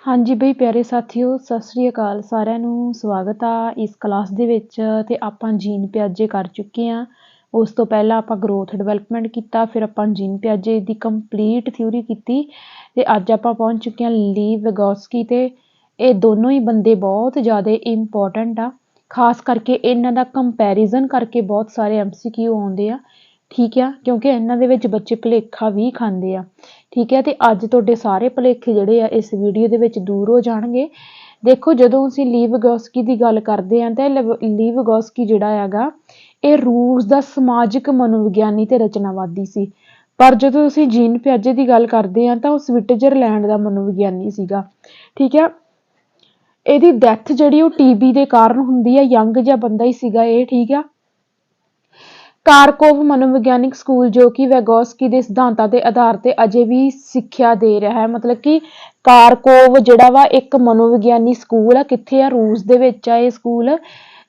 हाँ जी बई प्यारे साथियों, सत श्री अकाल सारिਆਂ ਨੂੰ ਸਵਾਗਤ ਆ ਇਸ ਕਲਾਸ ਦੇ ਵਿੱਚ। ਤੇ ਆਪਾਂ ਜੀਨ ਪਿਆਜੇ ਕਰ ਚੁੱਕੇ ਆ। ਉਸ ਤੋਂ ਪਹਿਲਾਂ ਆਪਾਂ ਗਰੋਥ ਡਿਵੈਲਪਮੈਂਟ ਕੀਤਾ, ਫਿਰ ਆਪਾਂ ਜੀਨ ਪਿਆਜੇ ਦੀ ਕੰਪਲੀਟ ਥਿਊਰੀ ਕੀਤੀ ਤੇ ਅੱਜ ਆਪਾਂ ਪਹੁੰਚ ਚੁੱਕੇ ਆ ਲੀਵ ਵਿਗੋਸਕੀ ਤੇ। ਇਹ ਦੋਨੋਂ ਹੀ ਬੰਦੇ ਬਹੁਤ ਜ਼ਿਆਦਾ ਇੰਪੋਰਟੈਂਟ ਆ, ਖਾਸ ਕਰਕੇ ਇਹਨਾਂ ਦਾ ਕੰਪੈਰੀਜ਼ਨ ਕਰਕੇ ਬਹੁਤ ਸਾਰੇ MCQ ਆਉਂਦੇ ਆ। ਠੀਕ ਆ, ਕਿਉਂਕਿ ਇਹਨਾਂ ਦੇ ਵਿੱਚ ਬੱਚੇ ਭੁਲੇਖਾ ਵੀ ਖਾਂਦੇ ਆ। ਠੀਕ ਹੈ, ਤੇ ਅੱਜ ਤੁਹਾਡੇ ਸਾਰੇ ਭੁਲੇਖੇ ਜਿਹੜੇ ਆ ਇਸ ਵੀਡੀਓ ਦੇ ਵਿੱਚ ਦੂਰ ਹੋ ਜਾਣਗੇ। ਦੇਖੋ, ਜਦੋਂ ਅਸੀਂ ਲੀਵ ਵਿਗੋਸਕੀ ਦੀ ਗੱਲ ਕਰਦੇ ਹਾਂ ਤਾਂ ਲੀਵ ਵਿਗੋਸਕੀ ਜਿਹੜਾ ਹੈਗਾ ਇਹ ਰੂਸ ਦਾ ਸਮਾਜਿਕ ਮਨੋਵਿਗਿਆਨੀ ਤੇ ਰਚਨਾਵਾਦੀ ਸੀ। ਪਰ ਜਦੋਂ ਅਸੀਂ ਜੀਨ ਪਿਆਜੇ ਦੀ ਗੱਲ ਕਰਦੇ ਹਾਂ ਤਾਂ ਉਹ ਸਵਿਟਜ਼ਰਲੈਂਡ ਦਾ ਮਨੋਵਿਗਿਆਨੀ ਸੀਗਾ। ਠੀਕ ਹੈ, ਇਹਦੀ ਡੈਥ ਜਿਹੜੀ ਉਹ TB ਦੇ ਕਾਰਨ ਹੁੰਦੀ ਹੈ। ਯੰਗ ਜਿਹਾ ਬੰਦਾ ਹੀ ਸੀਗਾ ਇਹ। ਠੀਕ ਆ, ਕਾਰਕੋਵ ਮਨੋਵਿਗਿਆਨਿਕ ਸਕੂਲ ਜੋ ਕਿ ਵੈਗੋਸਕੀ ਦੇ ਸਿਧਾਂਤਾਂ ਦੇ ਆਧਾਰ ਤੇ ਅਜੇ ਵੀ ਸਿੱਖਿਆ ਦੇ ਰਿਹਾ ਹੈ। ਮਤਲਬ ਕਿ ਕਾਰਕੋਵ ਜਿਹੜਾ ਵਾ ਇੱਕ ਮਨੋਵਿਗਿਆਨੀ ਸਕੂਲ ਆ, ਕਿੱਥੇ ਆ? ਰੂਸ ਦੇ ਵਿੱਚ ਆ ਇਹ ਸਕੂਲ।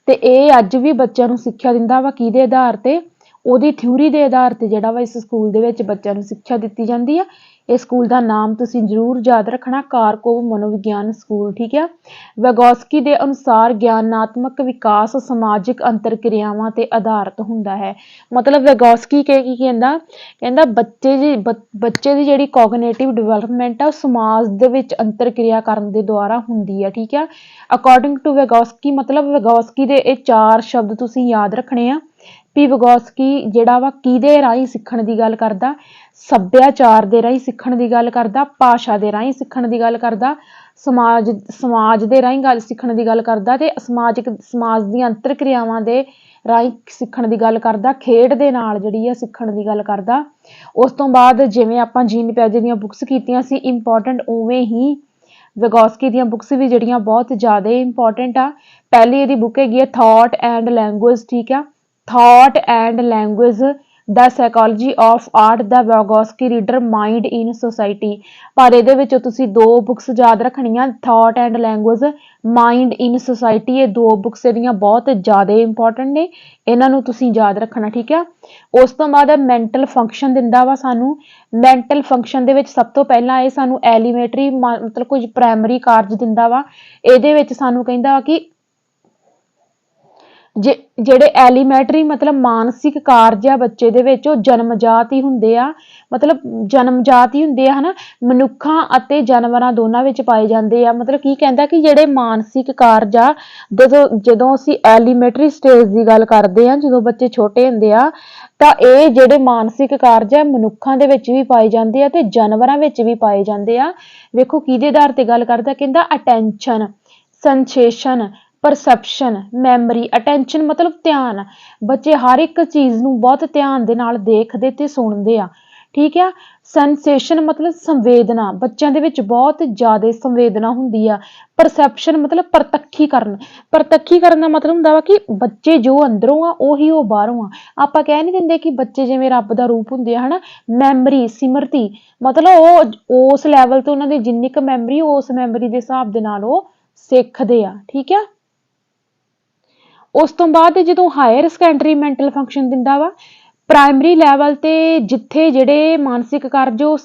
ਤੇ ਇਹ ਅੱਜ ਵੀ ਬੱਚਿਆਂ ਨੂੰ ਸਿੱਖਿਆ ਦਿੰਦਾ ਵਾ, ਕਿਹਦੇ ਆਧਾਰ ਤੇ? ਉਹਦੀ ਥਿਊਰੀ ਦੇ ਆਧਾਰ ਤੇ ਜਿਹੜਾ ਵਾ ਇਸ ਸਕੂਲ ਦੇ ਵਿੱਚ ਬੱਚਿਆਂ ਨੂੰ ਸਿੱਖਿਆ ਦਿੱਤੀ ਜਾਂਦੀ ਆ। ਇਹ ਸਕੂਲ ਦਾ ਨਾਮ ਤੁਸੀਂ ਜ਼ਰੂਰ ਯਾਦ ਰੱਖਣਾ, ਕਾਰਕੋਵ ਮਨੋਵਿਗਿਆਨ ਸਕੂਲ। ਠੀਕ ਆ, ਵੈਗੋਸਕੀ ਦੇ ਅਨੁਸਾਰ ਗਿਆਨਾਤਮਕ ਵਿਕਾਸ ਸਮਾਜਿਕ ਅੰਤਰ ਕਿਰਿਆਵਾਂ ਤੇ ਆਧਾਰਿਤ ਹੁੰਦਾ ਹੈ। ਮਤਲਬ ਵੈਗੋਸਕੀ ਕੀ ਕਹਿੰਦਾ ਬੱਚੇ ਦੀ ਜਿਹੜੀ ਕੋਗਨੇਟਿਵ ਡਿਵੈਲਪਮੈਂਟ ਆ ਉਹ ਸਮਾਜ ਦੇ ਵਿੱਚ ਅੰਤਰ ਕਿਰਿਆ ਕਰਨ ਦੇ ਦੁਆਰਾ ਹੁੰਦੀ ਆ। ਠੀਕ ਆ, ਅਕੋਰਡਿੰਗ ਟੂ ਵੈਗੋਸਕੀ, ਮਤਲਬ ਵੈਗੋਸਕੀ ਦੇ ਇਹ 4 ਸ਼ਬਦ ਤੁਸੀਂ ਯਾਦ ਰੱਖਣੇ ਆ ਵੀ ਵੈਗੋਸਕੀ ਜਿਹੜਾ ਵਾ ਕਿਹਦੇ ਰਾਹੀਂ ਸਿੱਖਣ ਦੀ ਗੱਲ ਕਰਦਾ? ਸੱਭਿਆਚਾਰ ਦੇ ਰਾਹੀਂ ਸਿੱਖਣ ਦੀ ਗੱਲ ਕਰਦਾ, ਭਾਸ਼ਾ ਦੇ ਰਾਹੀਂ ਸਿੱਖਣ ਦੀ ਗੱਲ ਕਰਦਾ, ਸਮਾਜ ਦੇ ਰਾਹੀਂ ਗੱਲ ਸਿੱਖਣ ਦੀ ਗੱਲ ਕਰਦਾ, ਤੇ ਸਮਾਜ ਦੀਆਂ ਅੰਤਰ ਕਿਰਿਆਵਾਂ ਦੇ ਰਾਹੀਂ ਸਿੱਖਣ ਦੀ ਗੱਲ ਕਰਦਾ, ਖੇਡ ਦੇ ਨਾਲ ਜਿਹੜੀ ਆ ਸਿੱਖਣ ਦੀ ਗੱਲ ਕਰਦਾ। ਉਸ ਤੋਂ ਬਾਅਦ ਜਿਵੇਂ ਆਪਾਂ ਜੀਨ ਪਿਆਜੇ ਦੀਆਂ ਬੁੱਕਸ ਕੀਤੀਆਂ ਸੀ ਇੰਪੋਰਟੈਂਟ, ਉਵੇਂ ਹੀ ਵੈਗੋਸਕੀ ਦੀਆਂ ਬੁੱਕਸ ਵੀ ਜਿਹੜੀਆਂ ਬਹੁਤ ਜ਼ਿਆਦਾ ਇੰਪੋਰਟੈਂਟ ਆ। ਪਹਿਲੀ ਇਹਦੀ ਬੁੱਕ ਹੈਗੀ ਆ ਥਾਟ ਐਂਡ ਲੈਂਗੁਏਜ। ਠੀਕ ਆ, ਥਾਟ ਐਂਡ ਲੈਂਗੁਏਜ ਦਾ ਸਾਈਕੋਲੋਜੀ ਆਫ ਆਰਟ ਦਾ Vygotsky reader mind in society. ਪਰ ਇਹਦੇ ਵਿੱਚ ਤੁਸੀਂ 2 ਬੁੱਕਸ ਯਾਦ ਰੱਖਣੀਆਂ, thought and language, mind in society. ਇਹ 2 ਬੁੱਕਸ ਇਹਦੀਆਂ ਬਹੁਤ ਜ਼ਿਆਦਾ ਇੰਪੋਰਟੈਂਟ ਨੇ, ਇਹਨਾਂ ਨੂੰ ਤੁਸੀਂ ਯਾਦ ਰੱਖਣਾ। ਠੀਕ ਆ, ਉਸ ਤੋਂ ਬਾਅਦ ਮੈਂਟਲ ਫੰਕਸ਼ਨ ਦਿੰਦਾ ਵਾ ਸਾਨੂੰ। ਮੈਂਟਲ ਫੰਕਸ਼ਨ ਦੇ ਵਿੱਚ ਸਭ ਤੋਂ ਪਹਿਲਾਂ ਇਹ ਸਾਨੂੰ ਐਲੀਮੈਂਟਰੀ ਮਤਲਬ ਕੁਝ ਪ੍ਰਾਇਮਰੀ ਕਾਰਜ ਦਿੰਦਾ ਵਾ। ਇਹਦੇ ਵਿੱਚ ਸਾਨੂੰ ਕਹਿੰਦਾ ਵਾ ਕਿ ਜਿਹੜੇ ਐਲੀਮੈਂਟਰੀ ਮਤਲਬ ਮਾਨਸਿਕ ਕਾਰਜ ਆ ਬੱਚੇ ਦੇ ਵਿੱਚ ਉਹ ਜਨਮਜਾਤ ਹੀ ਹੁੰਦੇ ਆ। ਮਤਲਬ ਜਨਮਜਾਤ ਹੀ ਹੁੰਦੇ ਆ, ਹਨਾ। ਮਨੁੱਖਾਂ ਅਤੇ ਜਾਨਵਰਾਂ ਦੋਨਾਂ ਵਿੱਚ ਪਾਏ ਜਾਂਦੇ ਆ। ਮਤਲਬ ਕੀ ਕਹਿੰਦਾ ਕਿ ਜਿਹੜੇ ਮਾਨਸਿਕ ਕਾਰਜ ਆ, ਜਦੋਂ ਅਸੀਂ ਐਲੀਮੈਂਟਰੀ ਸਟੇਜ ਦੀ ਗੱਲ ਕਰਦੇ ਆ, ਜਦੋਂ ਬੱਚੇ ਛੋਟੇ ਹੁੰਦੇ ਆ, ਤਾਂ ਇਹ ਜਿਹੜੇ ਮਾਨਸਿਕ ਕਾਰਜ ਆ ਮਨੁੱਖਾਂ ਦੇ ਵਿੱਚ ਵੀ ਪਾਏ ਜਾਂਦੇ ਆ ਤੇ ਜਾਨਵਰਾਂ ਵਿੱਚ ਵੀ ਪਾਏ ਜਾਂਦੇ ਆ। ਵੇਖੋ ਕਿਹਦੇ ਆਧਾਰ ਤੇ ਗੱਲ ਕਰਦਾ, ਕਹਿੰਦਾ attention, sensation, perception, memory. Attention ਮਤਲਬ ਧਿਆਨ, ਬੱਚੇ ਹਰ ਇੱਕ ਚੀਜ਼ ਨੂੰ ਬਹੁਤ ਧਿਆਨ ਦੇ ਨਾਲ ਦੇਖਦੇ ਤੇ ਸੁਣਦੇ ਆ। ਠੀਕ ਆ, ਸੈਂਸੇਸ਼ਨ ਮਤਲਬ ਸੰਵੇਦਨਾ, ਬੱਚਿਆਂ ਦੇ ਵਿੱਚ ਬਹੁਤ ਜ਼ਿਆਦਾ ਸੰਵੇਦਨਾ ਹੁੰਦੀ ਆ। ਪਰਸੈਪਸ਼ਨ ਮਤਲਬ ਪ੍ਰਤੱਖੀਕਰਨ। ਪ੍ਰਤੱਖੀਕਰਨ ਦਾ ਮਤਲਬ ਹੁੰਦਾ ਵਾ ਕਿ ਬੱਚੇ ਜੋ ਅੰਦਰੋਂ ਆ ਉਹੀ ਉਹ ਬਾਹਰੋਂ ਆ। ਆਪਾਂ ਕਹਿ ਨਹੀਂ ਦਿੰਦੇ ਕਿ ਬੱਚੇ ਜਿਵੇਂ ਰੱਬ ਦਾ ਰੂਪ ਹੁੰਦੇ ਆ, ਹਨਾ। ਮੈਮਰੀ, ਸਿਮਰਤੀ, ਮਤਲਬ ਉਹ ਉਸ ਲੈਵਲ ਤੋਂ ਉਹਨਾਂ ਦੀ ਜਿੰਨੀ ਕੁ ਮੈਮਰੀ, ਉਸ ਮੈਮਰੀ ਦੇ ਹਿਸਾਬ ਦੇ ਨਾਲ ਉਹ ਸਿੱਖਦੇ ਆ। ਠੀਕ ਆ, ਉਸ ਤੋਂ ਬਾਅਦ ਜਦੋਂ ਹਾਇਰ ਸੈਕੰਡਰੀ ਮੈਂਟਲ ਫੰਕਸ਼ਨ ਦਿੰਦਾ ਵਾ। ਪ੍ਰਾਇਮਰੀ ਲੈਵਲ ਤੇ ਜਿੱਥੇ ਜਿਹੜੇ ਮਾਨਸਿਕ ਕਾਰਜ ਉਹ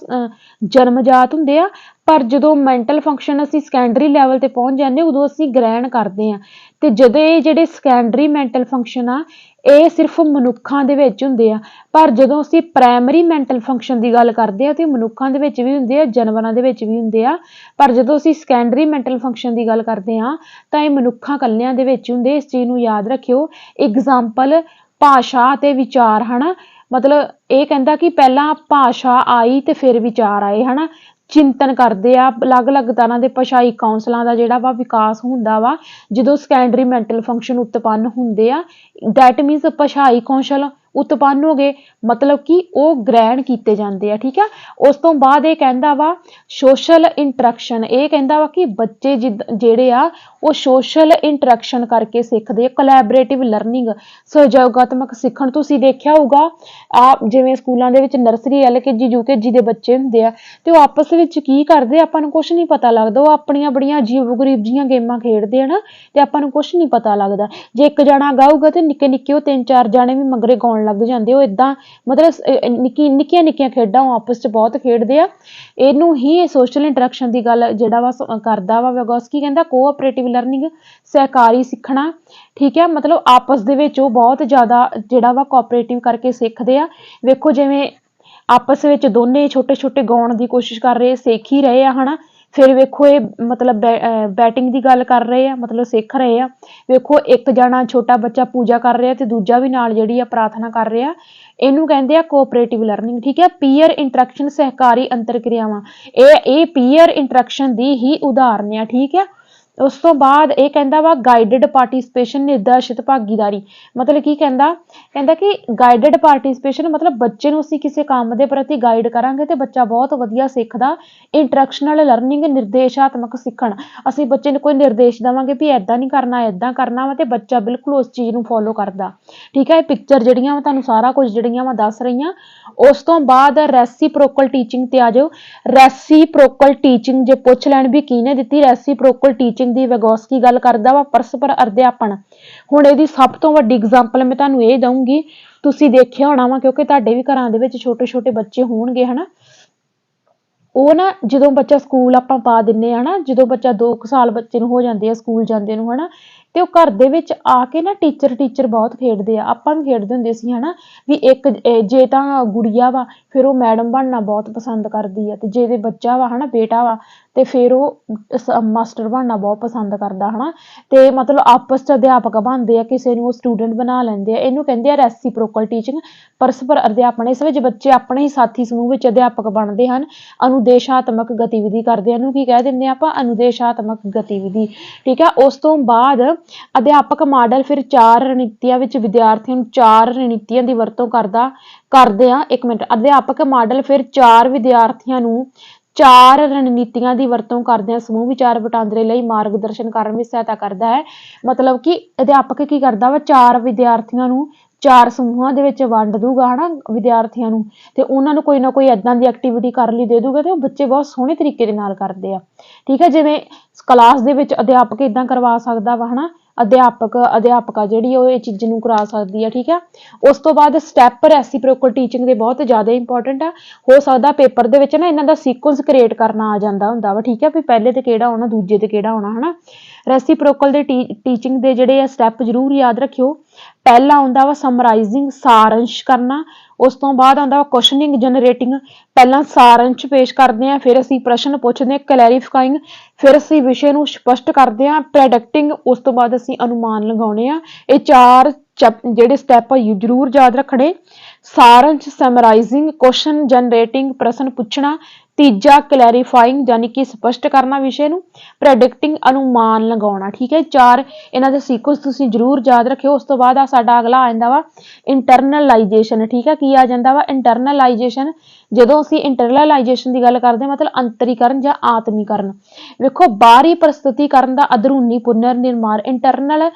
ਜਨਮਜਾਤ ਹੁੰਦੇ ਆ, ਪਰ ਜਦੋਂ ਮੈਂਟਲ ਫੰਕਸ਼ਨ ਅਸੀਂ ਸੈਕੰਡਰੀ ਲੈਵਲ ਤੇ ਪਹੁੰਚ ਜਾਂਦੇ ਉਦੋਂ ਅਸੀਂ ਗ੍ਰਹਿਣ ਕਰਦੇ ਹਾਂ। ਤੇ ਜਦੋਂ ਇਹ ਜਿਹੜੇ ਸੈਕੰਡਰੀ ਮੈਂਟਲ ਫੰਕਸ਼ਨ ਆ ਇਹ ਸਿਰਫ ਮਨੁੱਖਾਂ ਦੇ ਵਿੱਚ ਹੁੰਦੇ ਆ, ਪਰ ਜਦੋਂ ਅਸੀਂ ਪ੍ਰਾਇਮਰੀ ਮੈਂਟਲ ਫੰਕਸ਼ਨ ਦੀ ਗੱਲ ਕਰਦੇ ਆ ਤੇ ਮਨੁੱਖਾਂ ਦੇ ਵਿੱਚ ਵੀ ਹੁੰਦੇ ਆ, ਜਾਨਵਰਾਂ ਦੇ ਵਿੱਚ ਵੀ ਹੁੰਦੇ ਆ। ਪਰ ਜਦੋਂ ਅਸੀਂ ਸੈਕੰਡਰੀ ਮੈਂਟਲ ਫੰਕਸ਼ਨ ਦੀ ਗੱਲ ਕਰਦੇ ਆ ਤਾਂ ਇਹ ਮਨੁੱਖਾਂ ਇਕੱਲਿਆਂ ਦੇ ਵਿੱਚ ਹੁੰਦੇ। ਇਸ ਚੀਜ਼ ਨੂੰ ਯਾਦ ਰੱਖਿਓ। ਐਗਜ਼ਾਮਪਲ ਭਾਸ਼ਾ ਤੇ ਵਿਚਾਰ, ਹਨਾ। ਮਤਲਬ ਇਹ ਕਹਿੰਦਾ ਕਿ ਪਹਿਲਾਂ ਭਾਸ਼ਾ ਆਈ ਤੇ ਫਿਰ ਵਿਚਾਰ ਆਏ, ਹਨਾ। ਚਿੰਤਨ ਕਰਦੇ ਆ, ਅਲੱਗ-ਅਲੱਗ ਤਰ੍ਹਾਂ ਦੇ ਭਾਸ਼ਾਈ ਕੌਂਸਲਾਂ ਦਾ ਜਿਹੜਾ ਵਾ ਵਿਕਾਸ ਹੁੰਦਾ ਵਾ ਜਦੋਂ ਸੈਕੰਡਰੀ ਮੈਂਟਲ ਫੰਕਸ਼ਨ ਉਤਪੰਨ ਹੁੰਦੇ ਆ। ਦੈਟ ਮੀਨਸ ਭਾਸ਼ਾਈ ਕੌਂਸਲ ਉਤਪੰਨ ਹੋ ਗਏ, ਮਤਲਬ ਕਿ ਉਹ ਗ੍ਰਹਿਣ ਕੀਤੇ ਜਾਂਦੇ ਆ। ਠੀਕ ਆ, ਉਸ ਤੋਂ ਬਾਅਦ ਇਹ ਕਹਿੰਦਾ ਵਾ ਸੋਸ਼ਲ ਇੰਟਰੈਕਸ਼ਨ। ਇਹ ਕਹਿੰਦਾ ਵਾ ਕਿ ਬੱਚੇ ਜਿਹੜੇ ਆ ਉਹ ਸੋਸ਼ਲ ਇੰਟਰੈਕਸ਼ਨ ਕਰਕੇ ਸਿੱਖਦੇ ਆ। ਕੋਲੈਬੋਰੇਟਿਵ ਲਰਨਿੰਗ, ਸਹਿਯੋਗਾਤਮਕ ਸਿੱਖਣ। ਤੁਸੀਂ ਦੇਖਿਆ ਹੋਊਗਾ ਜਿਵੇਂ ਸਕੂਲਾਂ ਦੇ ਵਿੱਚ ਨਰਸਰੀ, LKG, UKG ਦੇ ਬੱਚੇ ਹੁੰਦੇ ਆ ਤੇ ਉਹ ਆਪਸ ਵਿੱਚ ਕੀ ਕਰਦੇ, ਆਪਾਂ ਨੂੰ ਕੁਛ ਨਹੀਂ ਪਤਾ ਲੱਗਦਾ। ਉਹ ਆਪਣੀਆਂ ਬੜੀਆਂ ਅਜੀਬ-ਗਰੀਬ ਜੀਆਂ ਗੇਮਾਂ ਖੇਡਦੇ ਆ ਨਾ, ਤੇ ਆਪਾਂ ਨੂੰ ਕੁਛ ਨਹੀਂ ਪਤਾ ਲੱਗਦਾ। ਜੇ ਇੱਕ ਜਾਣਾ ਗਾਊਗਾ ਤੇ ਨਿੱਕੇ ਨਿੱਕੇ ਉਹ 3-4 ਜਾਣੇ ਵੀ ਮਗਰੇ ਗਾਉਣ ਆਉਣ ਲੱਗ ਜਾਂਦੇ, ਉਹ ਇਦਾਂ ਮਤਲਬ ਨਿੱਕੀਆਂ ਨਿੱਕੀਆਂ ਖੇਡਾਂ ਉਹ ਆਪਸ 'ਚ ਬਹੁਤ ਖੇਡਦੇ ਆ। ਇਹਨੂੰ ਹੀ ਸੋਸ਼ਲ ਇੰਟਰੈਕਸ਼ਨ ਦੀ ਗੱਲ ਜਿਹੜਾ ਵਾ ਕਰਦਾ ਵਾ ਵਿਗੋਸਕੀ। ਕਹਿੰਦਾ ਕੋਆਪਰੇਟਿਵ ਲਰਨਿੰਗ ਸਹਿਕਾਰੀ ਸਿੱਖਣਾ, ਠੀਕ ਹੈ, ਮਤਲਬ ਆਪਸ ਦੇ ਵਿੱਚ ਉਹ ਬਹੁਤ ਜ਼ਿਆਦਾ ਜਿਹੜਾ ਵਾ ਕੋਆਪਰੇਟਿਵ ਕਰਕੇ ਸਿੱਖਦੇ ਆ। ਵੇਖੋ ਜਿਵੇਂ ਆਪਸ ਵਿੱਚ ਦੋਨੇ ਛੋਟੇ ਛੋਟੇ ਗਾਉਣ ਦੀ ਕੋਸ਼ਿਸ਼ ਕਰ ਰਹੇ, ਸਿੱਖ ਹੀ ਰਹੇ ਆ ਹਨਾ। ਫਿਰ ਵੇਖੋ ਇਹ ਮਤਲਬ ਬੈਟਿੰਗ ਦੀ ਗੱਲ ਕਰ ਰਹੇ ਆ, ਮਤਲਬ ਸਿੱਖ ਰਹੇ ਆ। ਵੇਖੋ ਇੱਕ ਜਾਣਾ ਛੋਟਾ ਬੱਚਾ ਪੂਜਾ ਕਰ ਰਿਹਾ ਤੇ ਦੂਜਾ ਵੀ ਨਾਲ ਜਿਹੜੀ ਆ ਪ੍ਰਾਰਥਨਾ ਕਰ ਰਿਹਾ। ਇਹਨੂੰ ਕਹਿੰਦੇ ਆ ਕੋਆਪਰੇਟਿਵ ਲਰਨਿੰਗ, ਠੀਕ ਹੈ। ਪੀਅਰ ਇੰਟਰੈਕਸ਼ਨ ਸਹਿਕਾਰੀ ਅੰਤਰਕਿਰਿਆਵਾਂ, ਇਹ ਪੀਅਰ ਇੰਟਰੈਕਸ਼ਨ ਦੀ ਹੀ ਉਦਾਹਰਨ ਆ, ਠੀਕ ਹੈ। ਉਸ ਤੋਂ ਬਾਅਦ ਇਹ ਕਹਿੰਦਾ ਵਾ ਗਾਈਡਡ ਪਾਰਟੀਸਪੇਸ਼ਨ ਨਿਰਦੇਸ਼ਿਤ ਭਾਗੀਦਾਰੀ। ਮਤਲਬ ਕੀ ਕਹਿੰਦਾ ਕਿ ਗਾਈਡਡ ਪਾਰਟੀਸਪੇਸ਼ਨ ਮਤਲਬ ਬੱਚੇ ਨੂੰ ਅਸੀਂ ਕਿਸੇ ਕੰਮ ਦੇ ਪ੍ਰਤੀ ਗਾਈਡ ਕਰਾਂਗੇ ਤੇ ਬੱਚਾ ਬਹੁਤ ਵਧੀਆ ਸਿੱਖਦਾ। ਇੰਟਰੈਕਸ਼ਨਲ ਲਰਨਿੰਗ ਨਿਰਦੇਸ਼ਾਤਮਕ ਸਿੱਖਣ, ਅਸੀਂ ਬੱਚੇ ਨੂੰ ਕੋਈ ਨਿਰਦੇਸ਼ ਦੇਵਾਂਗੇ ਵੀ ਏਦਾਂ ਨਹੀਂ ਕਰਨਾ ਏਦਾਂ ਕਰਨਾ ਵਾ ਤੇ ਬੱਚਾ ਬਿਲਕੁਲ ਉਸ ਚੀਜ਼ ਨੂੰ ਫੋਲੋ ਕਰਦਾ, ਠੀਕ ਹੈ। ਇਹ ਪਿਕਚਰ ਜਿਹੜੀਆਂ ਵਾ ਤੁਹਾਨੂੰ ਸਾਰਾ ਕੁਝ ਜਿਹੜੀਆਂ ਵਾ ਦੱਸ ਰਹੀਆਂ। ਉਸ ਤੋਂ ਬਾਅਦ ਰੈਸੀਪ੍ਰੋਕਲ ਟੀਚਿੰਗ ਤੇ ਆ ਜਾਓ। ਰੈਸੀਪ੍ਰੋਕਲ ਟੀਚਿੰਗ ਜੇ ਪੁੱਛ ਲੈਣ ਵੀ ਕਿਹਨੇ ਦਿੱਤੀ, ਰੈਸੀਪ੍ਰੋਕਲ ਟੀਚਿੰਗ ਦੀ ਵਿਗੋਸਕੀ ਗੱਲ ਕਰਦਾ ਵਾ, ਪਰਸਪਰ ਅਧਿਆਪਨ। ਹੁਣ ਇਹਦੀ ਸਭ ਤੋਂ ਵੱਡੀ ਐਗਜ਼ਾਮਪਲ ਮੈਂ ਤੁਹਾਨੂੰ ਇਹ ਦਊਂਗੀ, ਤੁਸੀਂ ਦੇਖਿਆ ਹੋਣਾ ਵਾ ਕਿਉਂਕਿ ਤੁਹਾਡੇ ਵੀ ਘਰਾਂ ਦੇ ਵਿੱਚ ਛੋਟੇ ਛੋਟੇ ਬੱਚੇ ਹੋਣਗੇ ਹਨਾ। ਉਹ ਨਾ ਜਦੋਂ ਬੱਚਾ ਸਕੂਲ ਆਪਾਂ ਪਾ ਦਿੰਨੇ ਆ ਨਾ, ਜਦੋਂ ਬੱਚਾ 2 ਸਾਲ ਬੱਚੇ ਨੂੰ ਹੋ ਜਾਂਦੇ ਆ ਸਕੂਲ ਜਾਂਦੇ ਨੂੰ ਹਨਾ, ਤੇ ਉਹ ਘਰ ਦੇ ਵਿੱਚ ਆ ਕੇ ਨਾ ਟੀਚਰ ਬਹੁਤ ਖੇਡਦੇ ਆ। ਆਪਾਂ ਵੀ ਖੇਡਦੇ ਹੁੰਦੇ ਸੀ ਹਨਾ, ਵੀ ਇੱਕ ਜੇ ਤਾਂ ਗੁੜੀਆ ਵਾ ਫਿਰ ਉਹ ਮੈਡਮ ਬਣਨਾ ਬਹੁਤ ਪਸੰਦ ਕਰਦੀ ਆ, ਤੇ ਜੇ ਬੱਚਾ ਵਾ ਹਨਾ ਬੇਟਾ ਵਾ ਤੇ ਫਿਰ ਉਹ ਮਾਸਟਰ ਬਣਨਾ ਬਹੁਤ ਪਸੰਦ ਕਰਦਾ ਹਨਾ। ਤੇ ਮਤਲਬ ਆਪਸ 'ਚ ਅਧਿਆਪਕ ਬਣਦੇ ਆ, ਕਿਸੇ ਨੂੰ ਉਹ ਸਟੂਡੈਂਟ ਬਣਾ ਲੈਂਦੇ ਆ। ਇਹਨੂੰ ਕਹਿੰਦੇ ਆ ਰੈਸੀਪ੍ਰੋਕਲ ਟੀਚਿੰਗ, ਪਰਸਪਰ ਅਧਿਆਪਨ। ਇਸ ਵਿੱਚ ਬੱਚੇ ਆਪਣੇ ਹੀ ਸਾਥੀ ਸਮੂਹ ਵਿੱਚ ਅਧਿਆਪਕ ਬਣਦੇ ਹਨ, ਅਨੁਦੇਸ਼ਾਤਮਕ ਗਤੀਵਿਧੀ ਕਰਦੇ। ਇਹਨੂੰ ਕੀ ਕਹਿ ਦਿੰਦੇ ਆ ਆਪਾਂ, ਅਨੁਦੇਸ਼ਾਤਮਕ ਗਤੀਵਿਧੀ, ਠੀਕ ਆ। ਉਸ ਤੋਂ ਬਾਅਦ ਅਧਿਆਪਕ ਮਾਡਲ ਫਿਰ 4 ਰਣਨੀਤੀਆਂ ਵਿੱਚ ਵਿਦਿਆਰਥੀਆਂ ਨੂੰ 4 ਰਣਨੀਤੀਆਂ ਦੀ ਵਰਤੋਂ ਕਰਦੇ ਆ। ਇੱਕ ਮਿੰਟ, ਅਧਿਆਪਕ ਮਾਡਲ ਫਿਰ 4 ਵਿਦਿਆਰਥੀਆਂ ਨੂੰ 4 ਰਣਨੀਤੀਆਂ ਦੀ ਵਰਤੋਂ ਕਰਦਿਆਂ ਸਮੂਹ ਵਿਚਾਰ ਵਟਾਂਦਰੇ ਲਈ ਮਾਰਗਦਰਸ਼ਨ ਕਰਨ ਵਿੱਚ ਸਹਾਇਤਾ ਕਰਦਾ ਹੈ। ਮਤਲਬ ਕਿ ਅਧਿਆਪਕ ਕੀ ਕਰਦਾ ਵਾ, 4 ਵਿਦਿਆਰਥੀਆਂ ਨੂੰ 4 ਸਮੂਹਾਂ ਦੇ ਵਿੱਚ ਵੰਡ ਦੂਗਾ ਹਨਾ ਵਿਦਿਆਰਥੀਆਂ ਨੂੰ, ਤੇ ਉਹਨਾਂ ਨੂੰ ਕੋਈ ਨਾ ਕੋਈ ਏਦਾਂ ਦੀ ਐਕਟੀਵਿਟੀ ਕਰਨ ਲਈ ਦੇ ਦੂਗਾ ਤੇ ਉਹ ਬੱਚੇ ਬਹੁਤ ਸੋਹਣੇ ਤਰੀਕੇ ਦੇ ਨਾਲ ਕਰਦੇ ਆ, ਠੀਕ ਹੈ। ਜਿਵੇਂ ਕਲਾਸ ਦੇ ਵਿੱਚ ਅਧਿਆਪਕ ਏਦਾਂ ਕਰਵਾ ਸਕਦਾ ਵਾ ਹਨਾ, ਅਧਿਆਪਕਾ ਜਿਹੜੀ ਉਹ ਇਹ ਚੀਜ਼ ਨੂੰ ਕਰਾ ਸਕਦੀ ਆ, ਠੀਕ ਹੈ। ਉਸ ਤੋਂ ਬਾਅਦ ਸਟੈਪ ਰੈਸੀਪ੍ਰੋਕਲ ਟੀਚਿੰਗ ਦੇ ਬਹੁਤ ਜ਼ਿਆਦਾ ਇੰਪੋਰਟੈਂਟ ਆ। ਹੋ ਸਕਦਾ ਪੇਪਰ ਦੇ ਵਿੱਚ ਨਾ ਇਹਨਾਂ ਦਾ ਸੀਕੁਐਂਸ ਕ੍ਰੀਏਟ ਕਰਨਾ ਆ ਜਾਂਦਾ ਹੁੰਦਾ ਵਾ, ਠੀਕ ਹੈ, ਵੀ ਪਹਿਲੇ ਤੇ ਕਿਹੜਾ ਆਉਣਾ ਦੂਜੇ ਤੇ ਕਿਹੜਾ ਆਉਣਾ ਹਨਾ। ਰੈਸੀਪ੍ਰੋਕਲ ਦੇ ਟੀਚਿੰਗ ਦੇ ਜਿਹੜੇ ਆ ਸਟੈਪ ਜ਼ਰੂਰ ਯਾਦ ਰੱਖਿਓ। ਪਹਿਲਾ ਆਉਂਦਾ ਵਾ ਸਮਰਾਈਜ਼ਿੰਗ, ਸਾਰੰਸ਼ ਕਰਨਾ। ਉਸ ਤੋਂ ਬਾਅਦ ਆਉਂਦਾ ਵਾ ਕੁਐਸਚਨਿੰਗ ਜਨਰੇਟਿੰਗ, ਪਹਿਲਾਂ ਸਾਰੰਸ਼ ਪੇਸ਼ ਕਰਦੇ ਆ, ਫਿਰ ਅਸੀਂ ਪ੍ਰਸ਼ਨ ਪੁੱਛਦੇ ਹਾਂ, ਕਲੈਰੀਫਾਈਂਗ, ਫਿਰ ਅਸੀਂ ਵਿਸ਼ੇ ਨੂੰ ਸਪਸ਼ਟ ਕਰਦੇ ਹਾਂ, ਪ੍ਰੈਡਿਕਟਿੰਗ, ਉਸ ਤੋਂ ਬਾਅਦ ਅਸੀਂ ਅਨੁਮਾਨ ਲਗਾਉਣੇ ਆ। ਇਹ 4 ਜਿਹੜੇ ਸਟੈਪ ਆ ਜ਼ਰੂਰ ਯਾਦ ਰੱਖਣੇ। ਸਾਰੰਸ਼, ਸਮਰਾਈਜ਼ਿੰਗ, ਕੁਐਸਚਨ ਜਨਰੇਟਿੰਗ, ਪ੍ਰਸ਼ਨ ਪੁੱਛਣਾ, ਤੀਜਾ ਕਲੈਰੀਫਾਈਂਗ ਯਾਨੀ ਕਿ ਸਪਸ਼ਟ ਕਰਨਾ ਵਿਸ਼ੇ ਨੂੰ, ਪ੍ਰੈਡਿਕਟਿੰਗ ਅਨੁਮਾਨ ਲਗਾਉਣਾ, ਠੀਕ ਹੈ। 4 ਇਹਨਾਂ ਦੇ ਸੀਕੁਐਂਸ ਤੁਸੀਂ ਜ਼ਰੂਰ ਯਾਦ ਰੱਖਿਓ। ਉਸ ਤੋਂ ਬਾਅਦ ਆ ਸਾਡਾ ਅਗਲਾ ਆ ਜਾਂਦਾ ਵਾ ਇੰਟਰਨਲਾਈਜੇਸ਼ਨ, ਠੀਕ ਹੈ। ਕੀ ਆ ਜਾਂਦਾ ਵਾ ਇੰਟਰਨਲਾਈਜੇਸ਼ਨ। ਜਦੋਂ ਅਸੀਂ ਇੰਟਰਨਲਾਈਜੇਸ਼ਨ ਦੀ ਗੱਲ ਕਰਦੇ ਹਾਂ ਮਤਲਬ ਅੰਤਰੀਕਰਨ ਜਾਂ ਆਤਮੀਕਰਨ। ਵੇਖੋ ਬਾਹਰੀ ਪ੍ਰਸਤੁਤੀਕਰਨ ਦਾ ਅੰਦਰੂਨੀ ਪੁਨਰ ਨਿਰਮਾਣ, internal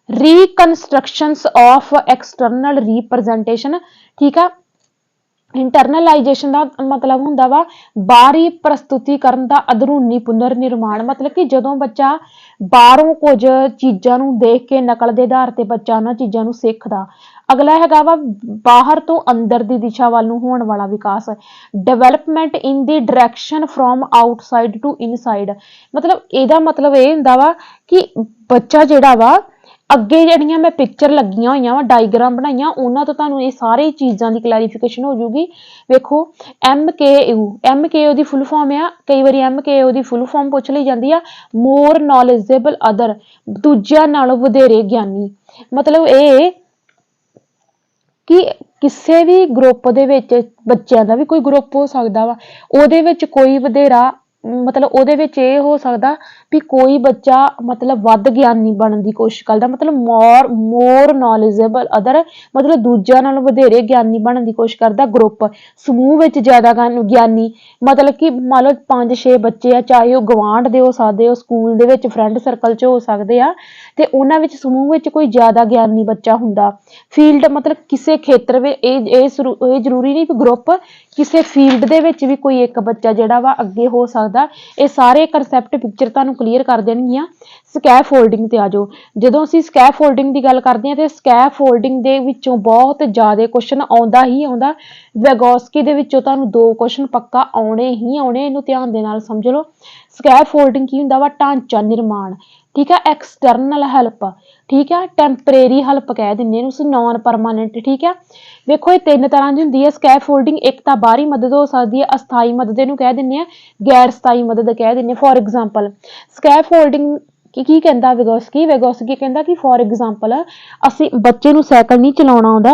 reconstructions of external representation, ਠੀਕ ਆ। ਇੰਟਰਨਲਾਈਜੇਸ਼ਨ ਦਾ ਮਤਲਬ ਹੁੰਦਾ ਵਾ ਬਾਹਰੀ ਪ੍ਰਸਤੁਤੀਕਰਨ ਦਾ ਅੰਦਰੂਨੀ ਪੁਨਰ ਨਿਰਮਾਣ। ਮਤਲਬ ਕਿ ਜਦੋਂ ਬੱਚਾ ਬਾਹਰੋਂ ਕੁਝ ਚੀਜ਼ਾਂ ਨੂੰ ਦੇਖ ਕੇ ਨਕਲ ਦੇ ਆਧਾਰ ਤੇ ਬੱਚਾ ਉਹਨਾਂ ਚੀਜ਼ਾਂ ਨੂੰ ਸਿੱਖਦਾ। ਅਗਲਾ ਹੈਗਾ ਵਾ ਬਾਹਰ ਤੋਂ ਅੰਦਰ ਦੀ ਦਿਸ਼ਾ ਵੱਲ ਨੂੰ ਹੋਣ ਵਾਲਾ ਵਿਕਾਸ, development in the direction from outside to inside. ਮਤਲਬ ਇਹਦਾ ਮਤਲਬ ਇਹ ਹੁੰਦਾ ਵਾ ਕਿ ਬੱਚਾ ਜਿਹੜਾ ਵਾ ਅੱਗੇ ਜਿਹੜੀਆਂ ਮੈਂ ਪਿਕਚਰ ਲੱਗੀਆਂ ਹੋਈਆਂ ਵਾ ਡਾਇਗ੍ਰਾਮ ਬਣਾਈਆਂ ਉਹਨਾਂ ਤੋਂ ਤੁਹਾਨੂੰ ਇਹ ਸਾਰੀ ਚੀਜ਼ਾਂ ਦੀ ਕਲੈਰੀਫਿਕੇਸ਼ਨ ਹੋ ਜੂਗੀ। ਵੇਖੋ MKU ਦੀ ਫੁੱਲ ਫਾਰਮ ਆ, ਕਈ ਵਾਰੀ MKU ਦੀ ਫੁੱਲ ਫਾਰਮ ਪੁੱਛ ਲਈ ਜਾਂਦੀ ਆ, ਮੋਰ ਨੌਲੇਜੇਬਲ ਅਦਰ, ਦੂਜਿਆਂ ਨਾਲੋਂ ਵਧੇਰੇ ਗਿਆਨੀ। ਮਤਲਬ ਇਹ ਕਿ ਕਿਸੇ ਵੀ ਗਰੁੱਪ ਦੇ ਵਿੱਚ ਬੱਚਿਆਂ ਦਾ ਵੀ ਕੋਈ ਗਰੁੱਪ ਹੋ ਸਕਦਾ ਵਾ, ਉਹਦੇ ਵਿੱਚ ਕੋਈ ਵਧੇਰਾ ਮਤਲਬ ਉਹਦੇ ਵਿੱਚ ਇਹ ਹੋ ਸਕਦਾ ਵੀ ਕੋਈ ਬੱਚਾ ਮਤਲਬ ਵੱਧ ਗਿਆਨੀ ਬਣਨ ਦੀ ਕੋਸ਼ਿਸ਼ ਕਰਦਾ, ਮਤਲਬ ਮੋਰ ਨੌਲੇਜੇਬਲ ਅਦਰ, ਮਤਲਬ ਦੂਜਿਆਂ ਨਾਲੋਂ ਵਧੇਰੇ ਗਿਆਨੀ ਬਣਨ ਦੀ ਕੋਸ਼ਿਸ਼ ਕਰਦਾ। ਗਰੁੱਪ ਸਮੂਹ ਵਿੱਚ ਜ਼ਿਆਦਾ ਗਿਆਨੀ, ਮਤਲਬ ਕਿ ਮੰਨ ਲਓ 5-6 ਬੱਚੇ ਆ, ਚਾਹੇ ਉਹ ਗਵਾਂਢ ਦੇ ਹੋ ਸਕਦੇ, ਉਹ ਸਕੂਲ ਦੇ ਵਿੱਚ ਫਰੈਂਡ ਸਰਕਲ 'ਚ ਹੋ ਸਕਦੇ ਆ, ਤੇ ਉਹਨਾਂ ਵਿੱਚ ਸਮੂਹ ਵਿੱਚ ਕੋਈ ਜ਼ਿਆਦਾ ਗਿਆਨੀ ਬੱਚਾ ਹੁੰਦਾ। ਫੀਲਡ ਮਤਲਬ ਕਿਸੇ ਖੇਤਰ ਵਿੱਚ ਇਹ ਜ਼ਰੂਰੀ ਨਹੀਂ ਵੀ ਗਰੁੱਪ, ਕਿਸੇ ਫੀਲਡ ਦੇ ਵਿੱਚ ਵੀ ਕੋਈ ਇੱਕ ਬੱਚਾ ਜਿਹੜਾ ਵਾ ਅੱਗੇ ਹੋ ਸਕਦਾ ਕਰਦਾ। ਇਹ ਸਾਰੇ ਕਨਸੈਪਟ ਪਿਕਚਰ ਤੁਹਾਨੂੰ ਕਲੀਅਰ ਕਰ ਦੇਣਗੀਆਂ। ਸਕੈਫੋਲਡਿੰਗ ਤੇ ਆ ਜਾਓ। ਜਦੋਂ ਅਸੀਂ ਸਕੈਫੋਲਡਿੰਗ ਦੀ ਗੱਲ ਕਰਦੇ ਹਾਂ ਤੇ ਸਕੈਫੋਲਡਿੰਗ ਦੇ ਵਿੱਚੋਂ ਬਹੁਤ ਜ਼ਿਆਦਾ ਕੁਐਸਚਨ ਆਉਂਦਾ ਹੀ ਆਉਂਦਾ। ਵੈਗੋਸਕੀ ਦੇ ਵਿੱਚੋਂ ਤੁਹਾਨੂੰ 2 ਕੁਐਸਚਨ ਪੱਕਾ ਆਉਣੇ ਹੀ ਆਉਣੇ, ਇਹਨੂੰ ਧਿਆਨ ਦੇ ਨਾਲ ਸਮਝ ਲਓ। ਸਕੈਫੋਲਡਿੰਗ ਕੀ ਹੁੰਦਾ ਵਾ? ਢਾਂਚਾ ਨਿਰਮਾਣ, ਠੀਕ ਆ। ਐਕਸਟਰਨਲ ਹੈਲਪ, ਠੀਕ ਆ। ਟੈਂਪਰੇਰੀ ਹੈਲਪ ਕਹਿ ਦਿੰਦੇ ਇਹਨੂੰ, ਨॉन ਪਰਮਾਨੈਂਟ, ਠੀਕ ਆ। ਵੇਖੋ ਇਹ 3 ਤਰ੍ਹਾਂ ਦੀ ਹੁੰਦੀ ਹੈ ਸਕੈਫੋਲਡਿੰਗ। ਇੱਕ ਤਾਂ ਬਾਹਰੀ ਮਦਦ ਹੋ ਸਕਦੀ ਹੈ, ਅਸਥਾਈ ਮਦਦ ਇਹਨੂੰ ਕਹਿ ਦਿੰਦੇ ਆ, ਗੈਰ ਸਥਾਈ ਮਦਦ ਕਹਿ ਦਿੰਦੇ ਆ। ਫੋਰ ਐਗਜ਼ਾਮਪਲ ਸਕੈਫੋਲਡਿੰਗ ਕੀ ਕਹਿੰਦਾ ਵਿਗੋਸਕੀ? ਵਿਗੋਸਕੀ ਕਹਿੰਦਾ ਕਿ ਫੋਰ ਐਗਜ਼ਾਮਪਲ ਅਸੀਂ ਬੱਚੇ ਨੂੰ ਸਾਈਕਲ ਨਹੀਂ ਚਲਾਉਣਾ ਆਉਂਦਾ,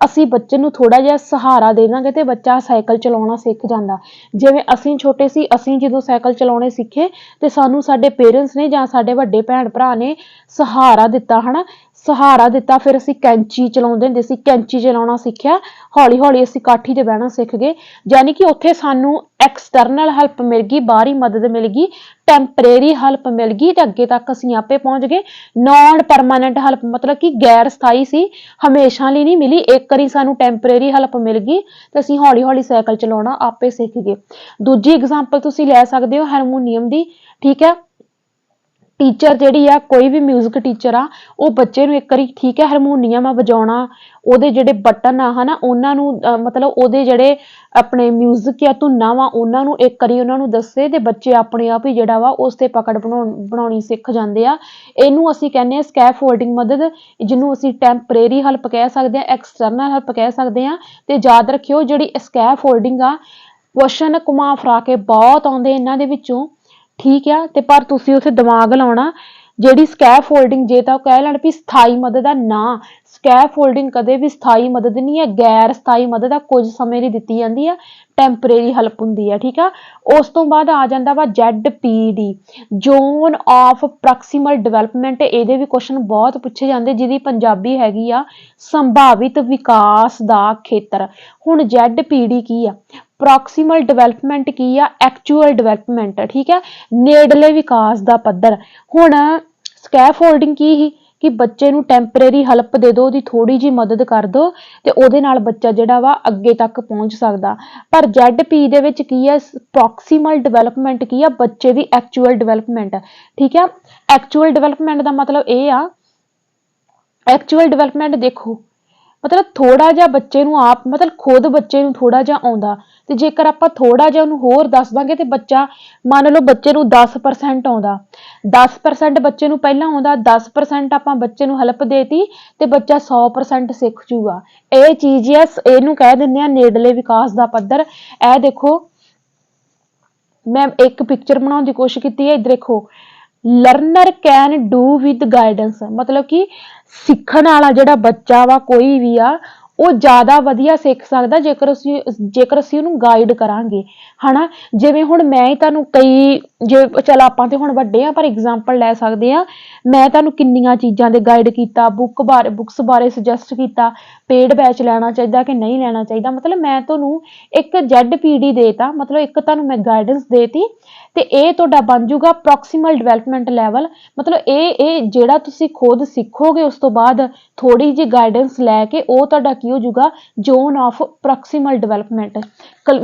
ਅਸੀਂ ਬੱਚੇ ਨੂੰ ਥੋੜਾ ਜਿਹਾ ਸਹਾਰਾ ਦੇ ਦਾਂਗੇ ਤੇ ਬੱਚਾ ਸਾਈਕਲ ਚਲਾਉਣਾ ਸਿੱਖ ਜਾਂਦਾ। ਜਿਵੇਂ ਅਸੀਂ ਛੋਟੇ ਸੀ, ਅਸੀਂ ਜਦੋਂ ਸਾਈਕਲ ਚਲਾਉਣੇ ਸਿੱਖੇ ਤੇ ਸਾਨੂੰ ਸਾਡੇ ਪੇਰੈਂਟਸ ਨੇ ਜਾਂ ਸਾਡੇ ਵੱਡੇ ਭੈਣ ਭਰਾ ਨੇ ਸਹਾਰਾ ਦਿੱਤਾ, ਹਨਾ, ਸਹਾਰਾ ਦਿੱਤਾ। ਫਿਰ ਅਸੀਂ ਕੈਂਚੀ ਚਲਾਉਂਦੇ ਹੁੰਦੇ ਸੀ, ਕੈਂਚੀ ਚਲਾਉਣਾ ਸਿੱਖਿਆ। ਹੌਲੀ ਹੌਲੀ ਅਸੀਂ ਕਾਠੀ ਤੇ ਬਹਿਣਾ ਸਿੱਖ ਗਏ। ਯਾਨੀ ਕਿ ਉੱਥੇ ਸਾਨੂੰ ਐਕਸਟਰਨਲ ਹੈਲਪ ਮਿਲ ਗਈ, ਬਾਹਰੀ ਮਦਦ ਮਿਲ ਗਈ, ਟੈਂਪਰੇਰੀ ਹੈਲਪ ਮਿਲ ਗਈ ਤੇ ਅੱਗੇ ਤੱਕ ਅਸੀਂ ਆਪੇ ਪਹੁੰਚ ਗਏ। ਨॉन ਪਰਮਾਨੈਂਟ ਹੈਲਪ ਮਤਲਬ ਕਿ ਗੈਰ ਸਥਾਈ ਸੀ, ਹਮੇਸ਼ਾ ਲਈ ਨਹੀਂ ਮਿਲੀ। ਇੱਕ ਵਾਰੀ ਸਾਨੂੰ ਟੈਂਪਰੇਰੀ ਹੈਲਪ ਮਿਲ ਗਈ ਤੇ ਅਸੀਂ ਹੌਲੀ ਹੌਲੀ ਸਾਈਕਲ ਚਲਾਉਣਾ ਆਪੇ ਸਿੱਖ ਗਏ। ਦੂਜੀ ਐਗਜ਼ਾਮਪਲ ਤੁਸੀਂ ਲੈ ਸਕਦੇ ਹੋ ਹਾਰਮੋਨੀਅਮ ਦੀ, ਠੀਕ ਹੈ। ਟੀਚਰ ਜਿਹੜੀ ਆ, ਕੋਈ ਵੀ ਮਿਊਜ਼ਿਕ ਟੀਚਰ ਆ, ਉਹ ਬੱਚੇ ਨੂੰ ਇੱਕ ਵਾਰੀ, ਠੀਕ ਹੈ, ਹਾਰਮੋਨੀਅਮ ਆ ਵਜਾਉਣਾ, ਉਹਦੇ ਜਿਹੜੇ ਬਟਨ ਆ, ਹਨਾ, ਉਹਨਾਂ ਨੂੰ ਮਤਲਬ ਉਹਦੇ ਜਿਹੜੇ ਆਪਣੇ ਮਿਊਜ਼ਿਕ ਆ, ਧੁਨਾਂ ਵਾ, ਉਹਨਾਂ ਨੂੰ ਇੱਕ ਵਾਰੀ ਉਹਨਾਂ ਨੂੰ ਦੱਸੇ ਤੇ ਬੱਚੇ ਆਪਣੇ ਆਪ ਹੀ ਜਿਹੜਾ ਵਾ ਉਸ ਤੇ ਪਕੜ ਬਣਾਉਣੀ ਸਿੱਖ ਜਾਂਦੇ ਆ। ਇਹਨੂੰ ਅਸੀਂ ਕਹਿੰਦੇ ਹਾਂ ਸਕੈਫੋਲਡਿੰਗ ਮਦਦ, ਜਿਹਨੂੰ ਅਸੀਂ ਟੈਂਪਰੇਰੀ ਹੈਲਪ ਕਹਿ ਸਕਦੇ ਹਾਂ, ਐਕਸਟਰਨਲ ਹੈਲਪ ਕਹਿ ਸਕਦੇ ਹਾਂ। ਤੇ ਯਾਦ ਰੱਖਿਓ ਜਿਹੜੀ ਸਕੈਫੋਲਡਿੰਗ ਆ, ਕੁਐਸਚਨ ਘੁਮਾ ਫਰਾ ਕੇ ਬਹੁਤ ਆਉਂਦੇ ਇਹਨਾਂ ਦੇ ਵਿੱਚੋਂ, ਠੀਕ ਆ। ਤੇ ਪਰ ਤੁਸੀਂ ਉੱਥੇ ਦਿਮਾਗ ਲਾਉਣਾ। ਜਿਹੜੀ ਸਕੈਫੋਲਡਿੰਗ, ਜੇ ਤਾਂ ਉਹ ਕਹਿ ਲੈਣ ਵੀ ਸਥਾਈ ਮਦਦ ਆ, ਨਾ, ਸਕੈਫੋਲਡਿੰਗ ਕਦੇ ਵੀ ਸਥਾਈ ਮਦਦ ਨਹੀਂ ਹੈ, ਗੈਰ ਸਥਾਈ ਮਦਦ ਆ, ਕੁਝ ਸਮੇਂ ਲਈ ਦਿੱਤੀ ਜਾਂਦੀ ਆ, ਟੈਂਪਰੇਰੀ ਹੈਲਪ ਹੁੰਦੀ ਹੈ, ਠੀਕ ਆ। ਉਸ ਤੋਂ ਬਾਅਦ ਆ ਜਾਂਦਾ ਵਾ ZPD, ਜ਼ੋਨ ਆਫ ਪ੍ਰੋਕਸੀਮਲ ਡਿਵੈਲਪਮੈਂਟ। ਇਹਦੇ ਵੀ ਕੁਐਸਚਨ ਬਹੁਤ ਪੁੱਛੇ ਜਾਂਦੇ, ਜਿਹਦੀ ਪੰਜਾਬੀ ਹੈਗੀ ਆ ਸੰਭਾਵਿਤ ਵਿਕਾਸ ਦਾ ਖੇਤਰ। ਹੁਣ ZPD ਕੀ ਆ? ਪ੍ਰੋਕਸੀਮਲ ਡਿਵੈਲਪਮੈਂਟ ਕੀ ਆ? ਐਕਚੁਅਲ ਡਿਵੈਲਪਮੈਂਟ, ਠੀਕ ਹੈ, ਨੇੜਲੇ ਵਿਕਾਸ ਦਾ ਪੱਧਰ। ਹੁਣ ਸਕੈਫੋਲਡਿੰਗ ਕੀ ਸੀ ਕਿ ਬੱਚੇ ਨੂੰ ਟੈਂਪਰੇਰੀ ਹੈਲਪ ਦੇ ਦਿਓ, ਉਹਦੀ ਥੋੜੀ ਜਿਹੀ ਮਦਦ ਕਰ ਦਿਓ ਤੇ ਉਹਦੇ ਨਾਲ ਬੱਚਾ ਜਿਹੜਾ ਵਾ ਅੱਗੇ ਤੱਕ ਪਹੁੰਚ ਸਕਦਾ। ਪਰ ZP ਦੇ ਵਿੱਚ ਕੀ ਆ? ਪ੍ਰੋਕਸੀਮਲ ਡਿਵੈਲਪਮੈਂਟ ਕੀ ਆ? ਬੱਚੇ ਦੀ ਐਕਚੁਅਲ ਡਿਵੈਲਪਮੈਂਟ, ਠੀਕ ਆ। ਐਕਚੁਅਲ ਡਿਵੈਲਪਮੈਂਟ ਦਾ ਮਤਲਬ ਇਹ ਆ, ਐਕਚੁਅਲ ਡਿਵੈਲਪਮੈਂਟ ਦੇਖੋ ਮਤਲਬ ਥੋੜਾ ਜਿਹਾ ਬੱਚੇ ਨੂੰ ਆਪ, ਮਤਲਬ ਖੁਦ ਬੱਚੇ ਨੂੰ ਥੋੜਾ ਜਿਹਾ ਆਉਂਦਾ ਤੇ ਜੇਕਰ ਆਪਾਂ ਥੋੜਾ ਜਿਹਾ ਉਹਨੂੰ ਹੋਰ ਦੱਸ ਦਾਂਗੇ ਤੇ ਬੱਚਾ, ਮੰਨ ਲਓ ਬੱਚੇ ਨੂੰ 10% ਆਉਂਦਾ, 10% ਬੱਚੇ ਨੂੰ ਪਹਿਲਾਂ ਆਉਂਦਾ, 10% ਆਪਾਂ ਬੱਚੇ ਨੂੰ ਹੈਲਪ ਦੇਤੀ ਤੇ ਬੱਚਾ 100% ਸਿੱਖ ਜੂਗਾ। ਇਹ ਚੀਜ਼ ਆ, ਇਹਨੂੰ ਕਹਿ ਦਿੰਦੇ ਆ ਨੇੜਲੇ ਵਿਕਾਸ ਦਾ ਪੱਧਰ। ਇਹ ਦੇਖੋ ਮੈਂ ਇੱਕ ਪਿਕਚਰ ਬਣਾਉਣ ਦੀ ਕੋਸ਼ਿਸ਼ ਕੀਤੀ ਹੈ, ਇੱਧਰ ਦੇਖੋ, learner can do with guidance, ਮਤਲਬ ਕਿ ਸਿੱਖਣ ਵਾਲਾ ਜਿਹੜਾ ਬੱਚਾ ਵਾ ਕੋਈ ਵੀ ਆ, ਉਹ ਜ਼ਿਆਦਾ ਵਧੀਆ ਸਿੱਖ ਸਕਦਾ ਜੇਕਰ ਅਸੀਂ ਉਹਨੂੰ ਗਾਈਡ ਕਰਾਂਗੇ, ਹਨਾ। ਜਿਵੇਂ ਹੁਣ ਮੈਂ ਹੀ ਤੁਹਾਨੂੰ ਜੇ ਚਲ ਆਪਾਂ ਤੇ ਹੁਣ ਵੱਡੇ ਆ ਪਰ ਐਗਜ਼ਾਮਪਲ ਲੈ ਸਕਦੇ ਆ, ਮੈਂ ਤੁਹਾਨੂੰ ਕਿੰਨੀਆਂ ਚੀਜ਼ਾਂ ਦੇ ਗਾਈਡ ਕੀਤਾ, ਬੁੱਕਸ ਬਾਰੇ ਸੁਜੈਸਟ ਕੀਤਾ, ਪੇਡ ਬੈਚ ਲੈਣਾ ਚਾਹੀਦਾ ਕਿ ਨਹੀਂ ਲੈਣਾ ਚਾਹੀਦਾ। ਮਤਲਬ ਮੈਂ ਤੁਹਾਨੂੰ ਇੱਕ ZPD ਦੇਤਾ, ਮਤਲਬ ਇੱਕ ਤੁਹਾਨੂੰ ਮੈਂ ਗਾਈਡੈਂਸ ਦੇਤੀ ਤੇ ਇਹ ਤੁਹਾਡਾ ਬਣ ਜਾਊਗਾ ਪ੍ਰੋਕਸੀਮਲ ਡਿਵੈਲਪਮੈਂਟ ਲੈਵਲ। ਮਤਲਬ ਇਹ ਜਿਹੜਾ ਤੁਸੀਂ ਖੁਦ ਸਿੱਖੋਗੇ ਉਸ ਤੋਂ ਬਾਅਦ ਥੋੜੀ ਜਿਹੀ ਗਾਈਡੈਂਸ ਲੈ ਕੇ ਉਹ ਤੁਹਾਡਾ ਕੀ ਹੋ ਜਾਊਗਾ? Zone of ਪ੍ਰੋਕਸੀਮਲ development.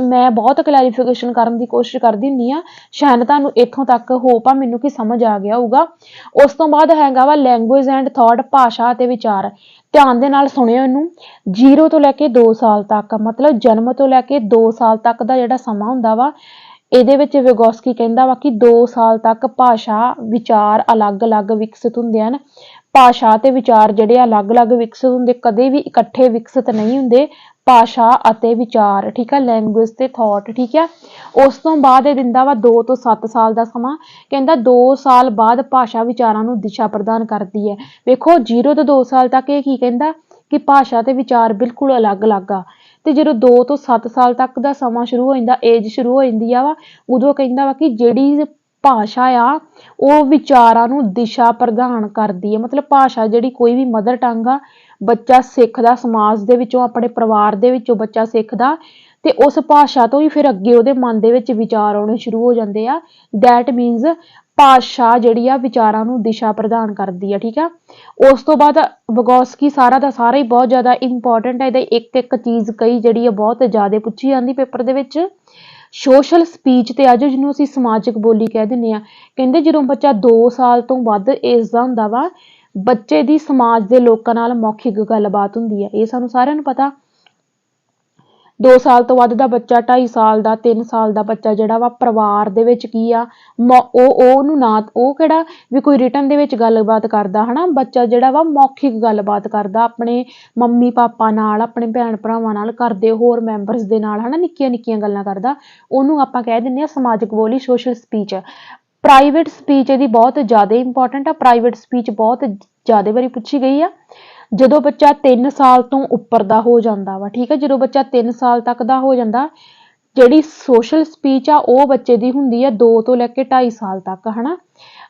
ਮੈਂ ਬਹੁਤ ਕਲੈਰੀਫਿਕੇਸ਼ਨ ਕਰਨ ਦੀ ਕੋਸ਼ਿਸ਼ ਕਰਦੀ ਹੁੰਦੀ ਆ, ਸ਼ਾਇਦ ਤੁਹਾਨੂੰ ਇੱਥੋਂ ਤੱਕ ਹੋਪ ਆ ਮੈਨੂੰ ਕਿ ਸਮਝ ਆ ਗਿਆ ਹੋਊਗਾ। ਉਸ ਤੋਂ ਬਾਅਦ ਹੈਗਾ ਵਾ ਲੈਂਗੁਏਜ ਐਂਡ ਥਾਟ, ਭਾਸ਼ਾ ਅਤੇ ਵਿਚਾਰ। ਧਿਆਨ ਦੇ ਨਾਲ ਸੁਣਿਓ ਇਹਨੂੰ। 0 ਤੋਂ ਲੈ ਕੇ 2 ਸਾਲ ਤੱਕ, ਮਤਲਬ ਜਨਮ ਤੋਂ ਲੈ ਕੇ 2 ਸਾਲ ਤੱਕ ਦਾ ਜਿਹੜਾ ਸਮਾਂ ਹੁੰਦਾ ਵਾ, ਇਹਦੇ ਵਿੱਚ ਵਿਗੋਸਕੀ ਕਹਿੰਦਾ ਵਾ ਕਿ 2 ਸਾਲ ਤੱਕ ਭਾਸ਼ਾ ਵਿਚਾਰ ਅਲੱਗ-ਅਲੱਗ ਵਿਕਸਿਤ ਹੁੰਦੇ ਹਨ। ਭਾਸ਼ਾ ਤੇ ਵਿਚਾਰ ਜਿਹੜੇ ਅਲੱਗ-ਅਲੱਗ ਵਿਕਸਿਤ ਹੁੰਦੇ, ਕਦੇ ਵੀ ਇਕੱਠੇ ਵਿਕਸਿਤ ਨਹੀਂ ਹੁੰਦੇ, ਭਾਸ਼ਾ ਅਤੇ ਵਿਚਾਰ, ਠੀਕ ਆ, ਲੈਂਗੁਏਜ ਤੇ ਥਾਟ, ਠੀਕ ਆ। ਉਸ ਤੋਂ ਬਾਅਦ ਇਹ ਦਿੰਦਾ ਵਾ 2 ਤੋਂ 7 ਸਾਲ ਦਾ ਸਮਾਂ। ਕਹਿੰਦਾ 2 ਸਾਲ ਬਾਅਦ ਭਾਸ਼ਾ ਵਿਚਾਰਾਂ ਨੂੰ ਦਿਸ਼ਾ ਪ੍ਰਦਾਨ ਕਰਦੀ ਹੈ। ਵੇਖੋ 0 ਤੋਂ 2 ਸਾਲ ਤੱਕ ਇਹ ਕੀ ਕਹਿੰਦਾ ਕਿ ਭਾਸ਼ਾ ਤੇ ਵਿਚਾਰ ਬਿਲਕੁਲ ਅਲੱਗ-ਅਲੱਗ ਆ, ਤੇ ਜਦੋਂ 2 ਤੋਂ 7 ਸਾਲ ਤੱਕ ਦਾ ਸਮਾਂ ਸ਼ੁਰੂ ਹੋ ਜਾਂਦਾ, ਏਜ ਸ਼ੁਰੂ ਹੋ ਜਾਂਦੀ ਆ ਵਾ, ਉਦੋਂ ਕਹਿੰਦਾ ਵਾ ਕਿ ਜਿਹੜੀ ਭਾਸ਼ਾ ਆ ਉਹ ਵਿਚਾਰਾਂ ਨੂੰ ਦਿਸ਼ਾ ਪ੍ਰਦਾਨ ਕਰਦੀ ਹੈ। ਮਤਲਬ ਭਾਸ਼ਾ ਜਿਹੜੀ ਕੋਈ ਵੀ ਮਦਰ ਟੰਗ ਆ, ਬੱਚਾ ਸਿੱਖਦਾ ਸਮਾਜ ਦੇ ਵਿੱਚੋਂ, ਆਪਣੇ ਪਰਿਵਾਰ ਦੇ ਵਿੱਚੋਂ ਬੱਚਾ ਸਿੱਖਦਾ ਤੇ ਉਸ ਭਾਸ਼ਾ ਤੋਂ ਹੀ ਫਿਰ ਅੱਗੇ ਉਹਦੇ ਮਨ ਦੇ ਵਿੱਚ ਵਿਚਾਰ ਆਉਣੇ ਸ਼ੁਰੂ ਹੋ ਜਾਂਦੇ ਆ। ਦੈਟ ਮੀਨਸ ਭਾਸ਼ਾ ਜਿਹੜੀ ਆ ਵਿਚਾਰਾਂ ਨੂੰ ਦਿਸ਼ਾ ਪ੍ਰਦਾਨ ਕਰਦੀ ਆ। ਠੀਕ ਆ, ਉਸ ਤੋਂ ਬਾਅਦ ਵਿਗੋਸਕੀ ਸਾਰਾ ਦਾ ਸਾਰਾ ਹੀ ਬਹੁਤ ਜ਼ਿਆਦਾ ਇੰਪੋਰਟੈਂਟ ਹੈ। ਇਹਦੇ ਇੱਕ ਇੱਕ ਚੀਜ਼ ਕਈ ਜਿਹੜੀ ਆ ਬਹੁਤ ਜ਼ਿਆਦਾ ਪੁੱਛੀ ਜਾਂਦੀ ਪੇਪਰ ਦੇ ਵਿੱਚ। ਸੋਸ਼ਲ ਸਪੀਚ ਤੇ ਅੱਜ ਜਿਹਨੂੰ ਅਸੀਂ ਸਮਾਜਿਕ ਬੋਲੀ ਕਹਿ ਦਿੰਦੇ ਆ। ਕਹਿੰਦੇ ਜਦੋਂ ਬੱਚਾ 2 ਸਾਲ ਤੋਂ ਵੱਧ ਏਜ ਦਾ ਹੁੰਦਾ ਵਾ, ਬੱਚੇ ਦੀ ਸਮਾਜ ਦੇ ਲੋਕਾਂ ਨਾਲ ਮੌਖਿਕ ਗੱਲਬਾਤ ਹੁੰਦੀ ਹੈ। ਇਹ ਸਾਨੂੰ ਸਾਰਿਆਂ ਨੂੰ ਪਤਾ। 2 ਸਾਲ ਤੋਂ ਵੱਧ ਦਾ ਬੱਚਾ, 2.5 ਸਾਲ ਦਾ, 3 ਸਾਲ ਦਾ ਬੱਚਾ ਜਿਹੜਾ ਵਾ ਪਰਿਵਾਰ ਦੇ ਵਿੱਚ ਕੀ ਆ, ਉਹਨੂੰ ਨਾ ਉਹ ਕਿਹੜਾ ਵੀ ਕੋਈ ਰਿਟਨ ਦੇ ਵਿੱਚ ਗੱਲਬਾਤ ਕਰਦਾ ਹਨਾ। ਬੱਚਾ ਜਿਹੜਾ ਵਾ ਮੌਖਿਕ ਗੱਲਬਾਤ ਕਰਦਾ ਆਪਣੇ ਮੰਮੀ ਪਾਪਾ ਨਾਲ, ਆਪਣੇ ਭੈਣ ਭਰਾਵਾਂ ਨਾਲ, ਘਰ ਦੇ ਹੋਰ ਮੈਂਬਰਸ ਦੇ ਨਾਲ ਹਨਾ, ਨਿੱਕੀਆਂ ਨਿੱਕੀਆਂ ਗੱਲਾਂ ਕਰਦਾ। ਉਹਨੂੰ ਆਪਾਂ ਕਹਿ ਦਿੰਦੇ ਆ ਸਮਾਜਿਕ ਬੋਲੀ, ਸੋਸ਼ਲ ਸਪੀਚ। ਪ੍ਰਾਈਵੇਟ ਸਪੀਚ ਇਹਦੀ ਬਹੁਤ ਜ਼ਿਆਦਾ ਇੰਪੋਰਟੈਂਟ ਆ। ਪ੍ਰਾਈਵੇਟ ਸਪੀਚ ਬਹੁਤ ਜ਼ਿਆਦਾ ਵਾਰੀ ਪੁੱਛੀ ਗਈ ਆ। ਜਦੋਂ ਬੱਚਾ 3 ਸਾਲ ਤੋਂ ਉੱਪਰ ਦਾ ਹੋ ਜਾਂਦਾ ਵਾ, ਠੀਕ ਹੈ, ਜਦੋਂ ਬੱਚਾ 3 ਸਾਲ ਤੱਕ ਦਾ ਹੋ ਜਾਂਦਾ, ਜਿਹੜੀ ਸੋਸ਼ਲ ਸਪੀਚ ਆ ਉਹ ਬੱਚੇ ਦੀ ਹੁੰਦੀ ਆ 2 ਤੋਂ ਲੈ ਕੇ 2.5 ਸਾਲ ਤੱਕ ਹਨਾ।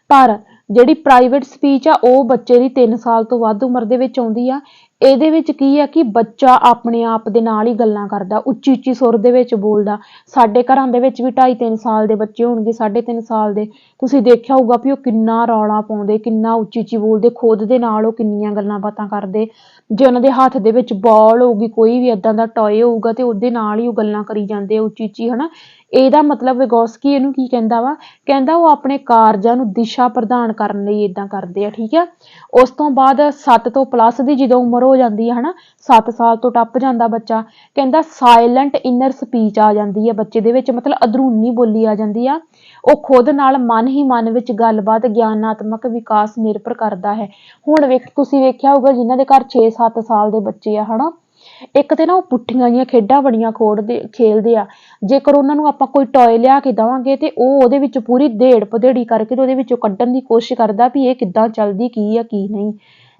ਪਰ ਜਿਹੜੀ ਪ੍ਰਾਈਵੇਟ ਸਪੀਚ ਆ ਉਹ ਬੱਚੇ ਦੀ 3 ਸਾਲ ਤੋਂ ਵੱਧ ਉਮਰ ਦੇ ਵਿੱਚ ਆਉਂਦੀ ਆ। ਇਹਦੇ ਵਿੱਚ ਕੀ ਆ ਕਿ ਬੱਚਾ ਆਪਣੇ ਆਪ ਦੇ ਨਾਲ ਹੀ ਗੱਲਾਂ ਕਰਦਾ, ਉੱਚੀ ਉੱਚੀ ਸੁਰ ਦੇ ਵਿੱਚ ਬੋਲਦਾ। ਸਾਡੇ ਘਰਾਂ ਦੇ ਵਿੱਚ ਵੀ 2.5-3 ਸਾਲ ਦੇ ਬੱਚੇ ਹੋਣਗੇ, 3.5 ਸਾਲ ਦੇ, ਤੁਸੀਂ ਦੇਖਿਆ ਹੋਊਗਾ ਵੀ ਉਹ ਕਿੰਨਾ ਰੌਲਾ ਪਾਉਂਦੇ, ਕਿੰਨਾ ਉੱਚੀ ਉੱਚੀ ਬੋਲਦੇ, ਖੁਦ ਦੇ ਨਾਲ ਉਹ ਕਿੰਨੀਆਂ ਗੱਲਾਂ ਬਾਤਾਂ ਕਰਦੇ। ਜੇ ਉਹਨਾਂ ਦੇ ਹੱਥ ਦੇ ਵਿੱਚ ਬਾਲ ਹੋਊਗੀ, ਕੋਈ ਵੀ ਏਦਾਂ ਦਾ ਟੋਏ ਹੋਊਗਾ, ਤੇ ਉਹਦੇ ਨਾਲ ਹੀ ਉਹ ਗੱਲਾਂ ਕਰੀ ਜਾਂਦੇ ਉੱਚੀ ਉੱਚੀ ਹਨਾ। ਇਹਦਾ ਮਤਲਬ ਵਿਗੋਸਕੀ ਇਹਨੂੰ ਕੀ ਕਹਿੰਦਾ ਵਾ, ਕਹਿੰਦਾ ਉਹ ਆਪਣੇ ਕਾਰਜਾਂ ਨੂੰ ਦਿਸ਼ਾ ਪ੍ਰਦਾਨ ਕਰਨ ਲਈ ਏਦਾਂ ਕਰਦੇ ਆ। ਠੀਕ ਆ, ਉਸ ਤੋਂ ਬਾਅਦ 7 ਤੋਂ ਪਲੱਸ ਦੀ ਜਦੋਂ ਉਮਰ ਹੋ ਜਾਂਦੀ ਹੈ ਹਨਾ, 7 ਸਾਲ ਤੋਂ ਟੱਪ ਜਾਂਦਾ ਬੱਚਾ, ਕਹਿੰਦਾ ਸਾਇਲੈਂਟ ਇਨਰ ਸਪੀਚ ਆ ਜਾਂਦੀ ਹੈ ਬੱਚੇ ਦੇ ਵਿੱਚ, ਮਤਲਬ ਅੰਦਰੂਨੀ ਬੋਲੀ ਆ ਜਾਂਦੀ ਆ। ਉਹ ਖੁਦ ਨਾਲ ਮਨ ਹੀ ਮਨ ਵਿੱਚ ਗੱਲਬਾਤ, ਗਿਆਨਾਤਮਕ ਵਿਕਾਸ ਨਿਰਭਰ ਕਰਦਾ ਹੈ। ਹੁਣ ਤੁਸੀਂ ਵੇਖਿਆ ਹੋਊਗਾ ਜਿਨ੍ਹਾਂ ਦੇ ਘਰ 6-7 ਸਾਲ ਦੇ ਬੱਚੇ ਆ ਹਨਾ, ਇੱਕ ਤੇ ਨਾ ਉਹ ਪੁੱਠੀਆਂ ਜਿਹੀਆਂ ਖੇਡਾਂ ਬੜੀਆਂ ਖੇਲਦੇ ਆ। ਜੇਕਰ ਉਹਨਾਂ ਨੂੰ ਆਪਾਂ ਕੋਈ ਟੋਏ ਲਿਆ ਕੇ ਦੇਵਾਂਗੇ ਤੇ ਉਹ ਉਹਦੇ ਵਿੱਚ ਪੂਰੀ ਦੇੜ ਭਦੇੜੀ ਕਰਕੇ ਤੇ ਉਹਦੇ ਵਿੱਚੋਂ ਕੱਢਣ ਦੀ ਕੋਸ਼ਿਸ਼ ਕਰਦਾ ਵੀ ਇਹ ਕਿੱਦਾਂ ਚੱਲਦੀ, ਕੀ ਆ ਕੀ ਨਹੀਂ,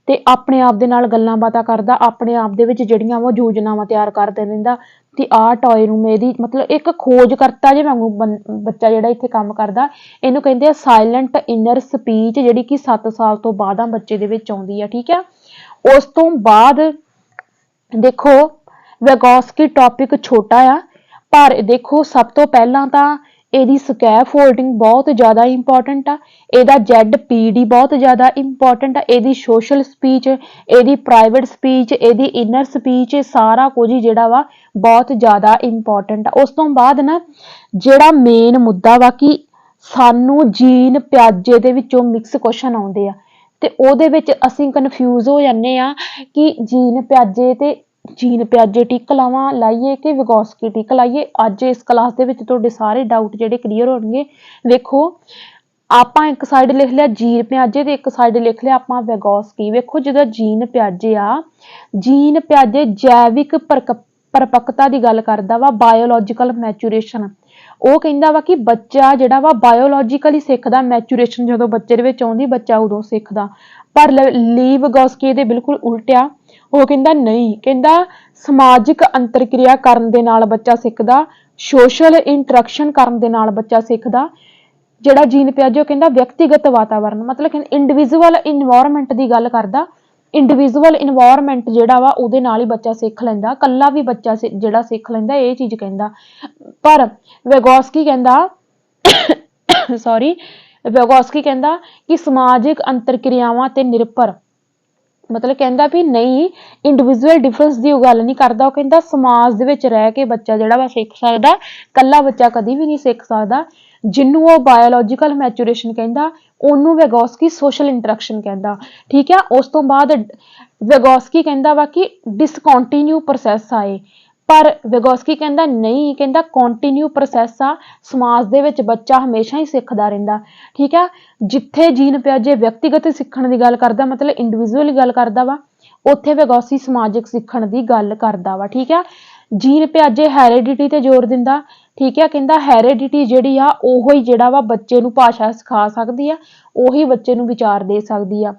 ਤੇ ਆਪਣੇ ਆਪ ਦੇ ਨਾਲ ਗੱਲਾਂ ਬਾਤਾਂ ਕਰਦਾ, ਆਪਣੇ ਆਪ ਦੇ ਵਿੱਚ ਜਿਹੜੀਆਂ ਉਹ ਯੋਜਨਾਵਾਂ ਤਿਆਰ ਕਰਦੇ ਰਹਿੰਦਾ ਕਿ ਆਹ ਟੋਏ ਨੂੰ ਮੇਰੀ, ਮਤਲਬ ਇੱਕ ਖੋਜ ਕਰਤਾ ਜੇ ਵਾਂਗੂ ਬੱਚਾ ਜਿਹੜਾ ਇੱਥੇ ਕੰਮ ਕਰਦਾ। ਇਹਨੂੰ ਕਹਿੰਦੇ ਆ ਸਾਇਲੈਂਟ ਇਨਰ ਸਪੀਚ, ਜਿਹੜੀ ਕਿ 7 ਸਾਲ ਤੋਂ ਬਾਅਦ ਬੱਚੇ ਦੇ ਵਿੱਚ ਆਉਂਦੀ ਆ। ਠੀਕ ਆ, ਉਸ ਤੋਂ ਬਾਅਦ ਦੇਖੋ ਵਿਗੋਸਕੀ ਟੌਪਿਕ ਛੋਟਾ ਆ, ਪਰ ਦੇਖੋ ਸਭ ਤੋਂ ਪਹਿਲਾਂ ਤਾਂ ਇਹਦੀ ਸਕੈਫੋਲਡਿੰਗ ਬਹੁਤ ਜ਼ਿਆਦਾ ਇੰਪੋਰਟੈਂਟ ਆ, ਇਹਦਾ ZPD ਬਹੁਤ ਜ਼ਿਆਦਾ ਇੰਪੋਰਟੈਂਟ ਆ, ਇਹਦੀ ਸੋਸ਼ਲ ਸਪੀਚ, ਇਹਦੀ ਪ੍ਰਾਈਵੇਟ ਸਪੀਚ, ਇਹਦੀ ਇਨਰ ਸਪੀਚ, ਸਾਰਾ ਕੁਝ ਹੀ ਜਿਹੜਾ ਵਾ ਬਹੁਤ ਜ਼ਿਆਦਾ ਇੰਪੋਰਟੈਂਟ ਆ। ਉਸ ਤੋਂ ਬਾਅਦ ਨਾ ਜਿਹੜਾ ਮੇਨ ਮੁੱਦਾ ਵਾ ਕਿ ਸਾਨੂੰ ਜੀਨ ਪਿਆਜੇ ਦੇ ਵਿੱਚੋਂ ਮਿਕਸ ਕੁਐਸਚਨ ਆਉਂਦੇ ਆ, ਤੇ ਉਹਦੇ ਵਿੱਚ ਅਸੀਂ ਕਨਫਿਊਜ਼ ਹੋ ਜਾਂਦੇ ਆ ਕਿ ਜੀਨ ਪਿਆਜੇ ਟਿਕ ਲਾਈਏ ਕਿ ਵਿਗੋਸਕੀ ਟਿਕ ਲਾਈਏ। ਅੱਜ ਇਸ ਕਲਾਸ ਦੇ ਵਿੱਚ ਤੁਹਾਡੇ ਸਾਰੇ ਡਾਊਟ ਜਿਹੜੇ ਕਲੀਅਰ ਹੋਣਗੇ। ਵੇਖੋ ਆਪਾਂ ਇੱਕ ਸਾਈਡ ਲਿਖ ਲਿਆ ਜੀਨ ਪਿਆਜੇ ਤੇ ਇੱਕ ਸਾਈਡ ਲਿਖ ਲਿਆ ਆਪਾਂ ਵਿਗੋਸਕੀ। ਵੇਖੋ ਜਦੋਂ ਜੀਨ ਪਿਆਜੇ ਜੈਵਿਕ ਪਰਿਪੱਕਤਾ ਦੀ ਗੱਲ ਕਰਦਾ ਵਾ, ਬਾਇਓਲੋਜੀਕਲ ਮੈਚੂਰੇਸ਼ਨ। ਉਹ ਕਹਿੰਦਾ ਵਾ ਕਿ ਬੱਚਾ ਜਿਹੜਾ ਵਾ ਬਾਇਓਲੋਜੀਕਲੀ ਸਿੱਖਦਾ, ਮੈਚੂਰੇਸ਼ਨ ਜਦੋਂ ਬੱਚੇ ਦੇ ਵਿੱਚ ਆਉਂਦੀ ਬੱਚਾ ਉਦੋਂ ਸਿੱਖਦਾ। ਪਰ ਲੀ ਵਿਗੋਸਕੀ ਦੇ ਬਿਲਕੁਲ ਉਲਟਿਆ, ਉਹ ਕਹਿੰਦਾ ਨਹੀਂ, ਕਹਿੰਦਾ ਸਮਾਜਿਕ ਅੰਤਰਕਿਰਿਆ ਕਰਨ ਦੇ ਨਾਲ ਬੱਚਾ ਸਿੱਖਦਾ, ਸੋਸ਼ਲ ਇੰਟਰੈਕਸ਼ਨ ਕਰਨ ਦੇ ਨਾਲ ਬੱਚਾ ਸਿੱਖਦਾ। ਜਿਹੜਾ ਜੀਨ ਪਿਆਜੇ ਉਹ ਕਹਿੰਦਾ ਵਿਅਕਤੀਗਤ ਵਾਤਾਵਰਨ, ਮਤਲਬ ਇੰਡੀਵਿਜੂਅਲ ਇਨਵਾਇਰਮੈਂਟ ਦੀ ਗੱਲ ਕਰਦਾ। ਇੰਡੀਵਿਜੂਅਲ ਇਨਵਾਇਰਮੈਂਟ ਜਿਹੜਾ ਵਾ ਉਹਦੇ ਨਾਲ ਹੀ ਬੱਚਾ ਸਿੱਖ ਲੈਂਦਾ, ਇਕੱਲਾ ਵੀ ਬੱਚਾ ਜਿਹੜਾ ਸਿੱਖ ਲੈਂਦਾ, ਇਹ ਚੀਜ਼ ਕਹਿੰਦਾ। ਪਰ ਵਿਗੋਸਕੀ ਕਹਿੰਦਾ ਕਿ ਸਮਾਜਿਕ ਅੰਤਰਕਿਰਿਆਵਾਂ ਤੇ ਨਿਰਭਰ, ਮਤਲਬ ਕਹਿੰਦਾ ਵੀ ਨਹੀਂ, ਇੰਡੀਵਿਜੂਅਲ ਡਿਫਰੈਂਸ ਦੀ ਉਹ ਗੱਲ ਨਹੀਂ ਕਰਦਾ। ਉਹ ਕਹਿੰਦਾ ਸਮਾਜ ਦੇ ਵਿੱਚ ਰਹਿ ਕੇ ਬੱਚਾ ਜਿਹੜਾ ਵਾ ਸਿੱਖ ਸਕਦਾ, ਇਕੱਲਾ ਬੱਚਾ ਕਦੀ ਵੀ ਨਹੀਂ ਸਿੱਖ ਸਕਦਾ। ਜਿਹਨੂੰ ਉਹ ਬਾਇਓਲੋਜੀਕਲ ਮੈਚੂਰੇਸ਼ਨ ਕਹਿੰਦਾ, ਉਹਨੂੰ ਵਿਗੋਸਕੀ ਸੋਸ਼ਲ ਇੰਟਰੈਕਸ਼ਨ ਕਹਿੰਦਾ। ਠੀਕ ਆ, ਉਸ ਤੋਂ ਬਾਅਦ ਵਿਗੋਸਕੀ ਕਹਿੰਦਾ ਵਾ ਕਿ ਡਿਸਕੰਟੀਨਿਊ ਪ੍ਰੋਸੈਸ ਆਏ, ਪਰ ਵਿਗੋਸਕੀ ਕਹਿੰਦਾ ਨਹੀਂ, ਕਹਿੰਦਾ ਕੰਟੀਨਿਊ ਪ੍ਰੋਸੈਸ ਆ। ਸਮਾਜ ਦੇ ਵਿੱਚ ਬੱਚਾ ਹਮੇਸ਼ਾ ਹੀ ਸਿੱਖਦਾ ਰਹਿੰਦਾ। ਠੀਕ ਆ, ਜਿੱਥੇ ਜੀਨ ਪਿਆਜੇ ਵਿਅਕਤੀਗਤ ਸਿੱਖਣ ਦੀ ਗੱਲ ਕਰਦਾ, ਮਤਲਬ ਇੰਡੀਵਿਜੂਅਲ ਗੱਲ ਕਰਦਾ ਵਾ, ਉੱਥੇ ਵਿਗੋਸਕੀ ਸਮਾਜਿਕ ਸਿੱਖਣ ਦੀ ਗੱਲ ਕਰਦਾ ਵਾ। ਠੀਕ ਆ, ਜੀਨ ਪਿਆਜੇ ਹੈਰੀਡਿਟੀ ਤੇ ਜ਼ੋਰ ਦਿੰਦਾ। ਠੀਕ ਆ, ਕਹਿੰਦਾ ਹੈਰੀਡਿਟੀ ਜਿਹੜੀ ਆ ਉਹੋ ਹੀ ਜਿਹੜਾ ਵਾ ਬੱਚੇ ਨੂੰ ਭਾਸ਼ਾ ਸਿਖਾ ਸਕਦੀ ਆ, ਉਹੀ ਬੱਚੇ ਨੂੰ ਵਿਚਾਰ ਦੇ ਸਕਦੀ ਆ।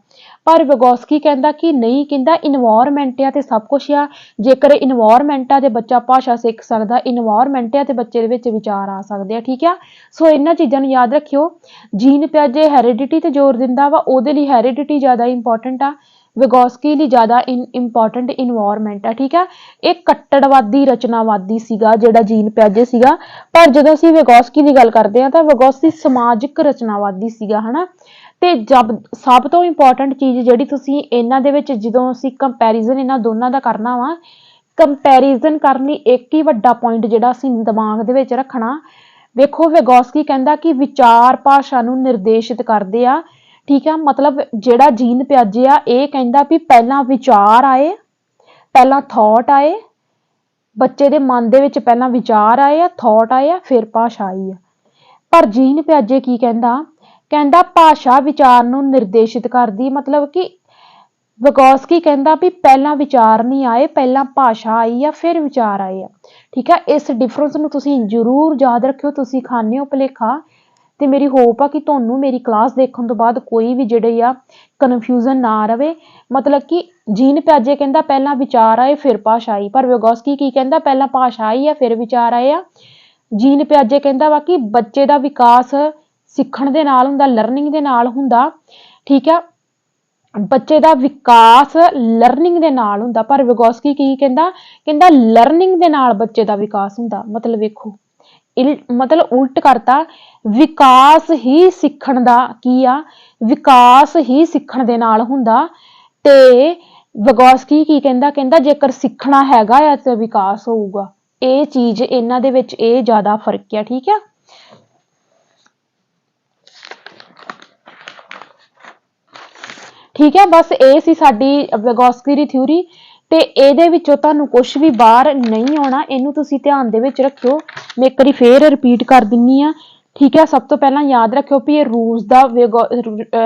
ਪਰ ਵਿਗੋਸਕੀ ਕਹਿੰਦਾ ਕਿ ਨਹੀਂ, ਕਹਿੰਦਾ ਇਨਵਾਇਰਮੈਂਟ ਆ ਤੇ ਸਭ ਕੁਛ ਆ। ਜੇਕਰ ਇਨਵਾਇਰਮੈਂਟ ਆ ਤੇ ਬੱਚਾ ਭਾਸ਼ਾ ਸਿੱਖ ਸਕਦਾ, ਇਨਵਾਇਰਮੈਂਟ ਆ ਤੇ ਬੱਚੇ ਦੇ ਵਿੱਚ ਵਿਚਾਰ ਆ ਸਕਦੇ ਆ। ਠੀਕ ਆ, ਸੋ ਇਹਨਾਂ ਚੀਜ਼ਾਂ ਨੂੰ ਯਾਦ ਰੱਖਿਓ। ਜੀਨ ਪਿਆਜੇ ਹੈਰੀਡਿਟੀ ਤੇ ਜ਼ੋਰ ਦਿੰਦਾ ਵਾ, ਉਹਦੇ ਲਈ ਹੈਰੀਡਿਟੀ ਜ਼ਿਆਦਾ ਇੰਪੋਰਟੈਂਟ ਆ। ਵਿਗੋਸਕੀ ਲਈ ਜ਼ਿਆਦਾ ਇੰਪੋਰਟੈਂਟ ਇਨਵਾਇਰਨਮੈਂਟ ਹੈ, ਠੀਕ ਹੈ। ਇਹ ਕੱਟੜਵਾਦੀ ਰਚਨਾਵਾਦੀ ਸੀਗਾ ਜਿਹੜਾ ਜੀਨ ਪਿਆਜੇ ਸੀਗਾ। ਪਰ ਜਦੋਂ ਅਸੀਂ ਵਿਗੋਸਕੀ ਦੀ ਗੱਲ ਕਰਦੇ ਹਾਂ ਤਾਂ ਵਿਗੋਸਕੀ ਸਮਾਜਿਕ ਰਚਨਾਵਾਦੀ ਸੀਗਾ, ਹਨਾ। ਤੇ ਸਭ ਤੋਂ ਇੰਪੋਰਟੈਂਟ ਚੀਜ਼ ਜਿਹੜੀ ਤੁਸੀਂ ਇਹਨਾਂ ਦੇ ਵਿੱਚ ਜਦੋਂ ਅਸੀਂ ਕੰਪੈਰੀਜ਼ਨ ਇਹਨਾਂ ਦੋਨਾਂ ਦਾ ਕਰਨਾ ਵਾ, ਕੰਪੈਰੀਜ਼ਨ ਕਰਨ ਲਈ ਇੱਕ ਹੀ ਵੱਡਾ ਪੁਆਇੰਟ ਜਿਹੜਾ ਅਸੀਂ ਦਿਮਾਗ ਦੇ ਵਿੱਚ ਰੱਖਣਾ, ਵੇਖੋ ਵਿਗੋਸਕੀ ਕਹਿੰਦਾ ਕਿ ਵਿਚਾਰ ਭਾਸ਼ਾ ਨੂੰ ਨਿਰਦੇਸ਼ਿਤ ਕਰਦੇ ਆ, ਠੀਕ ਆ। ਮਤਲਬ ਜਿਹੜਾ ਜੀਨ ਪਿਆਜੇ ਆ ਇਹ ਕਹਿੰਦਾ ਵੀ ਪਹਿਲਾਂ ਵਿਚਾਰ ਆਏ, ਪਹਿਲਾਂ ਥੌਟ ਆਏ, ਬੱਚੇ ਦੇ ਮਨ ਦੇ ਵਿੱਚ ਪਹਿਲਾਂ ਵਿਚਾਰ ਆਏ ਆ, ਥੌਟ ਆਏ ਆ, ਫਿਰ ਭਾਸ਼ਾ ਆਈ ਆ। ਪਰ ਜੀਨ ਪਿਆਜੇ ਕੀ ਕਹਿੰਦਾ, ਕਹਿੰਦਾ ਭਾਸ਼ਾ ਵਿਚਾਰ ਨੂੰ ਨਿਰਦੇਸ਼ਿਤ ਕਰਦੀ। ਮਤਲਬ ਕਿ ਵਿਗੋਸਕੀ ਕਹਿੰਦਾ ਵੀ ਪਹਿਲਾਂ ਵਿਚਾਰ ਨਹੀਂ ਆਏ, ਪਹਿਲਾਂ ਭਾਸ਼ਾ ਆਈ ਆ, ਫਿਰ ਵਿਚਾਰ ਆਏ ਆ, ਠੀਕ ਹੈ। ਇਸ ਡਿਫਰੈਂਸ ਨੂੰ ਤੁਸੀਂ ਜ਼ਰੂਰ ਯਾਦ ਰੱਖਿਓ, ਤੁਸੀਂ ਖਾਂਦੇ ਹੋ ਭੁਲੇਖਾ। ਤੇ ਮੇਰੀ ਹੋਪ ਆ ਕਿ ਤੁਹਾਨੂੰ ਮੇਰੀ ਕਲਾਸ ਦੇਖਣ ਤੋਂ ਬਾਅਦ ਕੋਈ ਵੀ ਜਿਹੜੇ ਆ ਕਨਫਿਊਜ਼ਨ ਨਾ ਰਵੇ। ਮਤਲਬ ਕਿ ਜੀਨ ਪਿਆਜੇ ਕਹਿੰਦਾ ਪਹਿਲਾਂ ਵਿਚਾਰ ਆਏ ਫਿਰ ਭਾਸ਼ਾ ਆਈ, ਪਰ ਵਿਗੋਸਕੀ ਕੀ ਕਹਿੰਦਾ ਪਹਿਲਾਂ ਭਾਸ਼ਾ ਆਈ ਆ ਫਿਰ ਵਿਚਾਰ ਆਏ ਆ। ਜੀਨ ਪਿਆਜੇ ਕਹਿੰਦਾ ਵਾ ਕਿ ਬੱਚੇ ਦਾ ਵਿਕਾਸ ਸਿੱਖਣ ਦੇ ਨਾਲ ਹੁੰਦਾ, ਲਰਨਿੰਗ ਦੇ ਨਾਲ ਹੁੰਦਾ, ਠੀਕ ਆ। ਬੱਚੇ ਦਾ ਵਿਕਾਸ ਲਰਨਿੰਗ ਦੇ ਨਾਲ ਹੁੰਦਾ, ਪਰ ਵਿਗੋਸਕੀ ਕੀ ਕਹਿੰਦਾ, ਕਹਿੰਦਾ ਲਰਨਿੰਗ ਦੇ ਨਾਲ ਬੱਚੇ ਦਾ ਵਿਕਾਸ ਹੁੰਦਾ। ਮਤਲਬ ਵੇਖੋ ਮਤਲਬ ਉਲਟ ਕਰਤਾ, ਵਿਕਾਸ ਹੀ ਸਿੱਖਣ ਦਾ ਕੀ ਆ, ਵਿਕਾਸ ਹੀ ਸਿੱਖਣ ਦੇ ਨਾਲ ਹੁੰਦਾ। ਤੇ ਵਿਗੋਸਕੀ ਕੀ ਕਹਿੰਦਾ, ਕਹਿੰਦਾ ਜੇਕਰ ਸਿੱਖਣਾ ਹੈਗਾ ਆ ਤੇ ਵਿਕਾਸ ਹੋਊਗਾ। ਇਹ ਚੀਜ਼ ਇਹਨਾਂ ਦੇ ਵਿੱਚ ਇਹ ਜ਼ਿਆਦਾ ਫਰਕ ਆ, ਠੀਕ ਆ। ਠੀਕ ਹੈ, ਬਸ ਇਹ ਸੀ ਸਾਡੀ ਵਿਗੋਸਕੀ ਦੀ ਥਿਊਰੀ। ਤੇ ਇਹਦੇ ਵਿੱਚੋਂ ਤੁਹਾਨੂੰ ਕੁਝ ਵੀ ਬਾਹਰ ਨਹੀਂ ਆਉਣਾ, ਇਹਨੂੰ ਤੁਸੀਂ ਧਿਆਨ ਦੇ ਵਿੱਚ ਰੱਖਿਓ। ਮੈਂ ਇੱਕ ਵਾਰੀ ਫੇਰ ਰਿਪੀਟ ਕਰ ਦਿੰਨੀ ਆ, ਠੀਕ ਹੈ। ਸਭ ਤੋਂ ਪਹਿਲਾਂ ਯਾਦ ਰੱਖਿਓ ਵੀ ਇਹ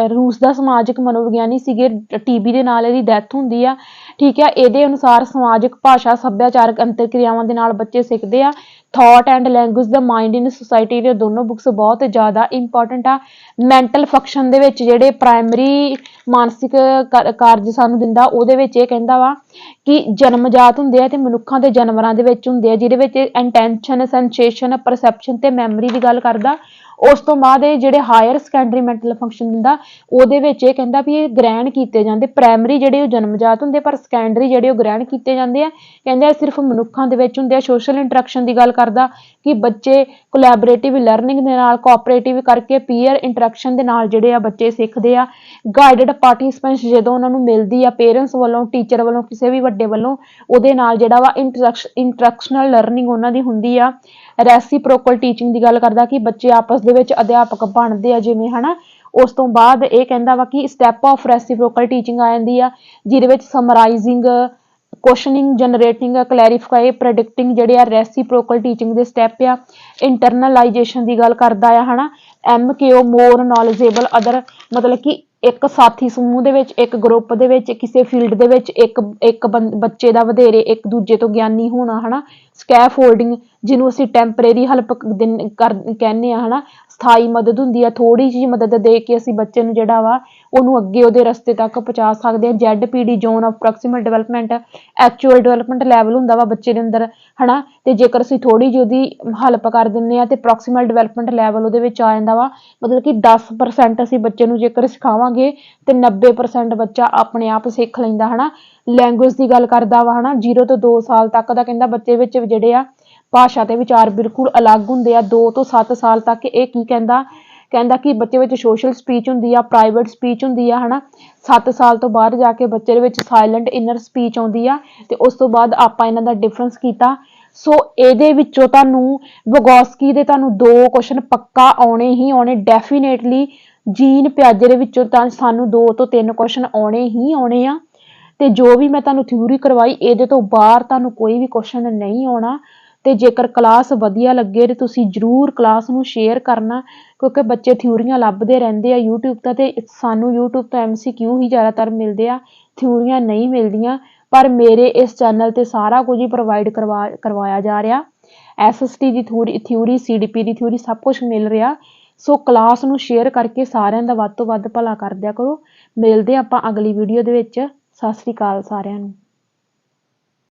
ਰੂਸ ਦਾ ਸਮਾਜਿਕ ਮਨੋਵਿਗਿਆਨੀ ਸੀਗੇ, TB ਦੇ ਨਾਲ ਇਹਦੀ ਡੈਥ ਹੁੰਦੀ ਆ, ਠੀਕ ਹੈ। ਇਹਦੇ ਅਨੁਸਾਰ ਸਮਾਜਿਕ ਭਾਸ਼ਾ ਸੱਭਿਆਚਾਰਕ ਅੰਤਰਕਿਰਿਆਵਾਂ ਦੇ ਨਾਲ ਬੱਚੇ ਸਿੱਖਦੇ ਆ। Thought and language the mind in society ਦੇ ਦੋਨੋਂ ਬੁੱਕਸ ਬਹੁਤ ਜ਼ਿਆਦਾ ਇੰਪੋਰਟੈਂਟ ਆ। ਮੈਂਟਲ ਫੰਕਸ਼ਨ ਦੇ ਵਿੱਚ ਜਿਹੜੇ ਪ੍ਰਾਇਮਰੀ ਮਾਨਸਿਕ ਕਾਰਜ ਸਾਨੂੰ ਦਿੰਦਾ, ਉਹਦੇ ਵਿੱਚ ਇਹ ਕਹਿੰਦਾ ਵਾ ਕਿ ਜਨਮਜਾਤ ਹੁੰਦੇ ਆ ਤੇ ਮਨੁੱਖਾਂ ਤੇ ਜਾਨਵਰਾਂ ਦੇ ਵਿੱਚ ਹੁੰਦੇ ਆ, ਜਿਹਦੇ ਵਿੱਚ ਇੰਟੈਂਸ਼ਨ, ਸੈਂਸੇਸ਼ਨ, ਪਰਸੈਪਸ਼ਨ ਤੇ ਮੈਮਰੀ ਦੀ ਗੱਲ ਕਰਦਾ। ਉਸ ਤੋਂ ਬਾਅਦ ਇਹ ਜਿਹੜੇ ਹਾਇਰ ਸੈਕੰਡਰੀ ਮੈਂਟਲ ਫੰਕਸ਼ਨ ਦਿੰਦਾ, ਉਹਦੇ ਵਿੱਚ ਇਹ ਕਹਿੰਦਾ ਵੀ ਇਹ ਗ੍ਰਹਿਣ ਕੀਤੇ ਜਾਂਦੇ। ਪ੍ਰਾਇਮਰੀ ਜਿਹੜੇ ਉਹ ਜਨਮਜਾਤ ਹੁੰਦੇ, ਪਰ ਸੈਕੰਡਰੀ ਜਿਹੜੇ ਉਹ ਗ੍ਰਹਿਣ ਕੀਤੇ ਜਾਂਦੇ ਆ। ਕਹਿੰਦੇ ਆ ਸਿਰਫ ਮਨੁੱਖਾਂ ਦੇ ਵਿੱਚ ਹੁੰਦੇ ਆ। ਸੋਸ਼ਲ ਇੰਟਰੈਕਸ਼ਨ ਦੀ ਗੱਲ ਕਰਦਾ ਕਿ ਬੱਚੇ ਕੋਲੈਬੋਰੇਟਿਵ ਲਰਨਿੰਗ ਦੇ ਨਾਲ, ਕੋਆਪਰੇਟਿਵ ਕਰਕੇ, ਪੀਅਰ ਇੰਟਰੈਕਸ਼ਨ ਦੇ ਨਾਲ ਜਿਹੜੇ ਆ ਬੱਚੇ ਸਿੱਖਦੇ ਆ। ਗਾਈਡਡ ਪਾਰਟਿਸਿਪੈਂਟਸ ਜਦੋਂ ਉਹਨਾਂ ਨੂੰ ਮਿਲਦੀ ਆ ਪੇਰੈਂਟਸ ਵੱਲੋਂ, ਟੀਚਰ ਵੱਲੋਂ, ਕਿਸੇ ਵੀ ਵੱਡੇ ਵੱਲੋਂ, ਉਹਦੇ ਨਾਲ ਜਿਹੜਾ ਵਾ ਇੰਟਰੈਕਸ਼ਨਲ ਲਰਨਿੰਗ ਉਹਨਾਂ ਦੀ ਹੁੰਦੀ ਆ। ਰੈਸੀਪ੍ਰੋਕਲ ਟੀਚਿੰਗ ਦੀ ਗੱਲ ਕਰਦਾ ਕਿ ਬੱਚੇ ਆਪਸ ਦੇ ਵਿੱਚ ਅਧਿਆਪਕ ਬਣਦੇ ਆ ਜਿਵੇਂ, ਹਨਾ। ਉਸ ਤੋਂ ਬਾਅਦ ਇਹ ਕਹਿੰਦਾ ਵਾ ਕਿ ਸਟੈਪ ਆਫ ਰੈਸੀਪ੍ਰੋਕਲ ਟੀਚਿੰਗ ਆ ਜਾਂਦੀ ਆ, ਜਿਹਦੇ ਵਿੱਚ ਸਮਰਾਈਜ਼ਿੰਗ, ਕੁਐਸਚਨਿੰਗ, ਜਨਰੇਟਿੰਗ, ਕਲੈਰੀਫਾਈ, ਪ੍ਰੈਡਿਕਟਿੰਗ ਜਿਹੜੇ ਆ ਰੈਸੀਪ੍ਰੋਕਲ ਟੀਚਿੰਗ ਦੇ ਸਟੈਪ ਆ। ਇੰਟਰਨਲਾਈਜੇਸ਼ਨ ਦੀ ਗੱਲ ਕਰਦਾ ਆ, ਹਨਾ। MKO ਮੋਰ ਨੌਲੇਜੇਬਲ ਅਦਰ, ਮਤਲਬ ਕਿ ਇੱਕ ਸਾਥੀ ਸਮੂਹ ਦੇ ਵਿੱਚ, ਇੱਕ ਗਰੁੱਪ ਦੇ ਵਿੱਚ, ਕਿਸੇ ਫੀਲਡ ਦੇ ਵਿੱਚ ਇੱਕ ਬੱਚੇ ਦਾ ਵਧੇਰੇ ਇੱਕ ਦੂਜੇ ਤੋਂ ਗਿਆਨੀ ਹੋਣਾ, ਹਨਾ। ਸਕੈਫੋਲਡਿੰਗ, ਜਿਹਨੂੰ ਅਸੀਂ ਟੈਂਪਰੇਰੀ ਹੈਲਪ ਕਹਿੰਦੇ ਆ, ਹਨਾ। ਸਥਾਈ ਮਦਦ ਹੁੰਦੀ ਆ, ਥੋੜੀ ਜਿਹੀ ਮਦਦ ਦੇ ਕੇ ਅਸੀਂ ਬੱਚੇ ਨੂੰ ਜਿਹੜਾ ਵਾ ਉਹਨੂੰ ਅੱਗੇ ਉਹਦੇ ਰਸਤੇ ਤੱਕ ਪਹੁੰਚਾ ਸਕਦੇ ਆ। ZPD zone of ਪ੍ਰੋਕਸੀਮਲ development, actual development level ਹੁੰਦਾ ਵਾ ਬੱਚੇ ਦੇ ਅੰਦਰ, ਹਨਾ। ਤੇ ਜੇਕਰ ਅਸੀਂ ਥੋੜੀ ਜਿਹੀ ਉਹਦੀ ਹੈਲਪ ਕਰ ਦਿੰਦੇ ਆ ਤੇ ਪ੍ਰੋਕਸੀਮਲ ਡਿਵੈਲਪਮੈਂਟ ਲੈਵਲ ਉਹਦੇ ਵਿੱਚ ਆ ਜਾਂਦਾ ਵਾ। ਮਤਲਬ ਕਿ 10% ਅਸੀਂ ਬੱਚੇ ਨੂੰ ਜੇਕਰ ਸਿਖਾਵਾਂਗੇ ਤੇ 90% ਬੱਚਾ ਆਪਣੇ ਆਪ ਸਿੱਖ ਲੈਂਦਾ, ਹਨਾ। ਲੈਂਗੁਏਜ ਦੀ ਗੱਲ ਕਰਦਾ ਵਾ, ਹਨਾ। 0 ਤੋਂ 2 ਸਾਲ ਤੱਕ ਦਾ ਕਹਿੰਦਾ ਬੱਚੇ ਵਿੱਚ ਜਿਹੜੇ ਆ ਭਾਸ਼ਾ ਤੇ ਵਿਚਾਰ ਬਿਲਕੁਲ ਅਲੱਗ ਹੁੰਦੇ ਆ। 2 ਤੋਂ 7 ਸਾਲ ਤੱਕ ਇਹ ਕੀ ਕਹਿੰਦਾ ਕਿ ਬੱਚੇ ਵਿੱਚ ਸੋਸ਼ਲ ਸਪੀਚ ਹੁੰਦੀ ਆ, ਪ੍ਰਾਈਵੇਟ ਸਪੀਚ ਹੁੰਦੀ ਆ, ਹਨਾ। 7 ਸਾਲ ਤੋਂ ਬਾਅਦ ਜਾ ਕੇ ਬੱਚੇ ਦੇ ਵਿੱਚ ਸਾਇਲੈਂਟ ਇਨਰ ਸਪੀਚ ਆਉਂਦੀ ਆ। ਤੇ ਉਸ ਤੋਂ ਬਾਅਦ ਆਪਾਂ ਇਹਨਾਂ ਦਾ ਡਿਫਰੈਂਸ ਕੀਤਾ। ਸੋ ਇਹਦੇ ਵਿੱਚੋਂ ਤੁਹਾਨੂੰ ਵਿਗੋਸਕੀ ਦੇ 2 ਕੁਐਸਚਨ ਪੱਕਾ ਆਉਣੇ ਹੀ ਆਉਣੇ, ਡੈਫੀਨੇਟਲੀ। ਜੀਨ ਪਿਆਜੇ ਦੇ ਵਿੱਚੋਂ ਤਾਂ ਸਾਨੂੰ 2 ਤੋਂ 3 ਕੁਐਸਚਨ ਆਉਣੇ ਹੀ ਆਉਣੇ ਆ। ਤੇ ਜੋ ਵੀ ਮੈਂ ਤੁਹਾਨੂੰ ਥਿਊਰੀ ਕਰਵਾਈ, ਇਹਦੇ ਤੋਂ ਬਾਹਰ ਤੁਹਾਨੂੰ ਕੋਈ ਵੀ ਕੁਐਸਚਨ ਨਹੀਂ ਆਉਣਾ। ਤੇ ਜੇਕਰ ਕਲਾਸ ਵਧੀਆ ਲੱਗੇ ਤੇ ਤੁਸੀਂ ਜ਼ਰੂਰ ਕਲਾਸ ਨੂੰ ਸ਼ੇਅਰ ਕਰਨਾ, ਕਿਉਂਕਿ ਬੱਚੇ ਥਿਊਰੀਆਂ ਲੱਭਦੇ ਰਹਿੰਦੇ ਆ YouTube ਤੇ, ਸਾਨੂੰ YouTube ਤੋਂ MCQ ਹੀ ਜ਼ਿਆਦਾਤਰ ਮਿਲਦੇ ਆ, ਥਿਊਰੀਆਂ ਨਹੀਂ ਮਿਲਦੀਆਂ। ਪਰ ਮੇਰੇ ਇਸ ਚੈਨਲ ਤੇ ਸਾਰਾ ਕੁਝ ਹੀ ਪ੍ਰੋਵਾਈਡ ਕਰਵਾਇਆ ਜਾ ਰਿਹਾ। SST ਦੀ ਥਿਊਰੀ, CDP ਦੀ ਥਿਊਰੀ, ਸਭ ਕੁਝ ਮਿਲ ਰਿਹਾ। ਸੋ ਕਲਾਸ ਨੂੰ ਸ਼ੇਅਰ ਕਰਕੇ ਸਾਰਿਆਂ ਦਾ ਵੱਧ ਤੋਂ ਵੱਧ ਭਲਾ ਕਰ ਦਿਆ ਕਰੋ। ਮਿਲਦੇ ਆਪਾਂ ਅਗਲੀ ਵੀਡੀਓ ਦੇ ਵਿੱਚ। ਸਤਿ ਸ੍ਰੀ ਅਕਾਲ ਸਾਰਿਆਂ ਨੂੰ।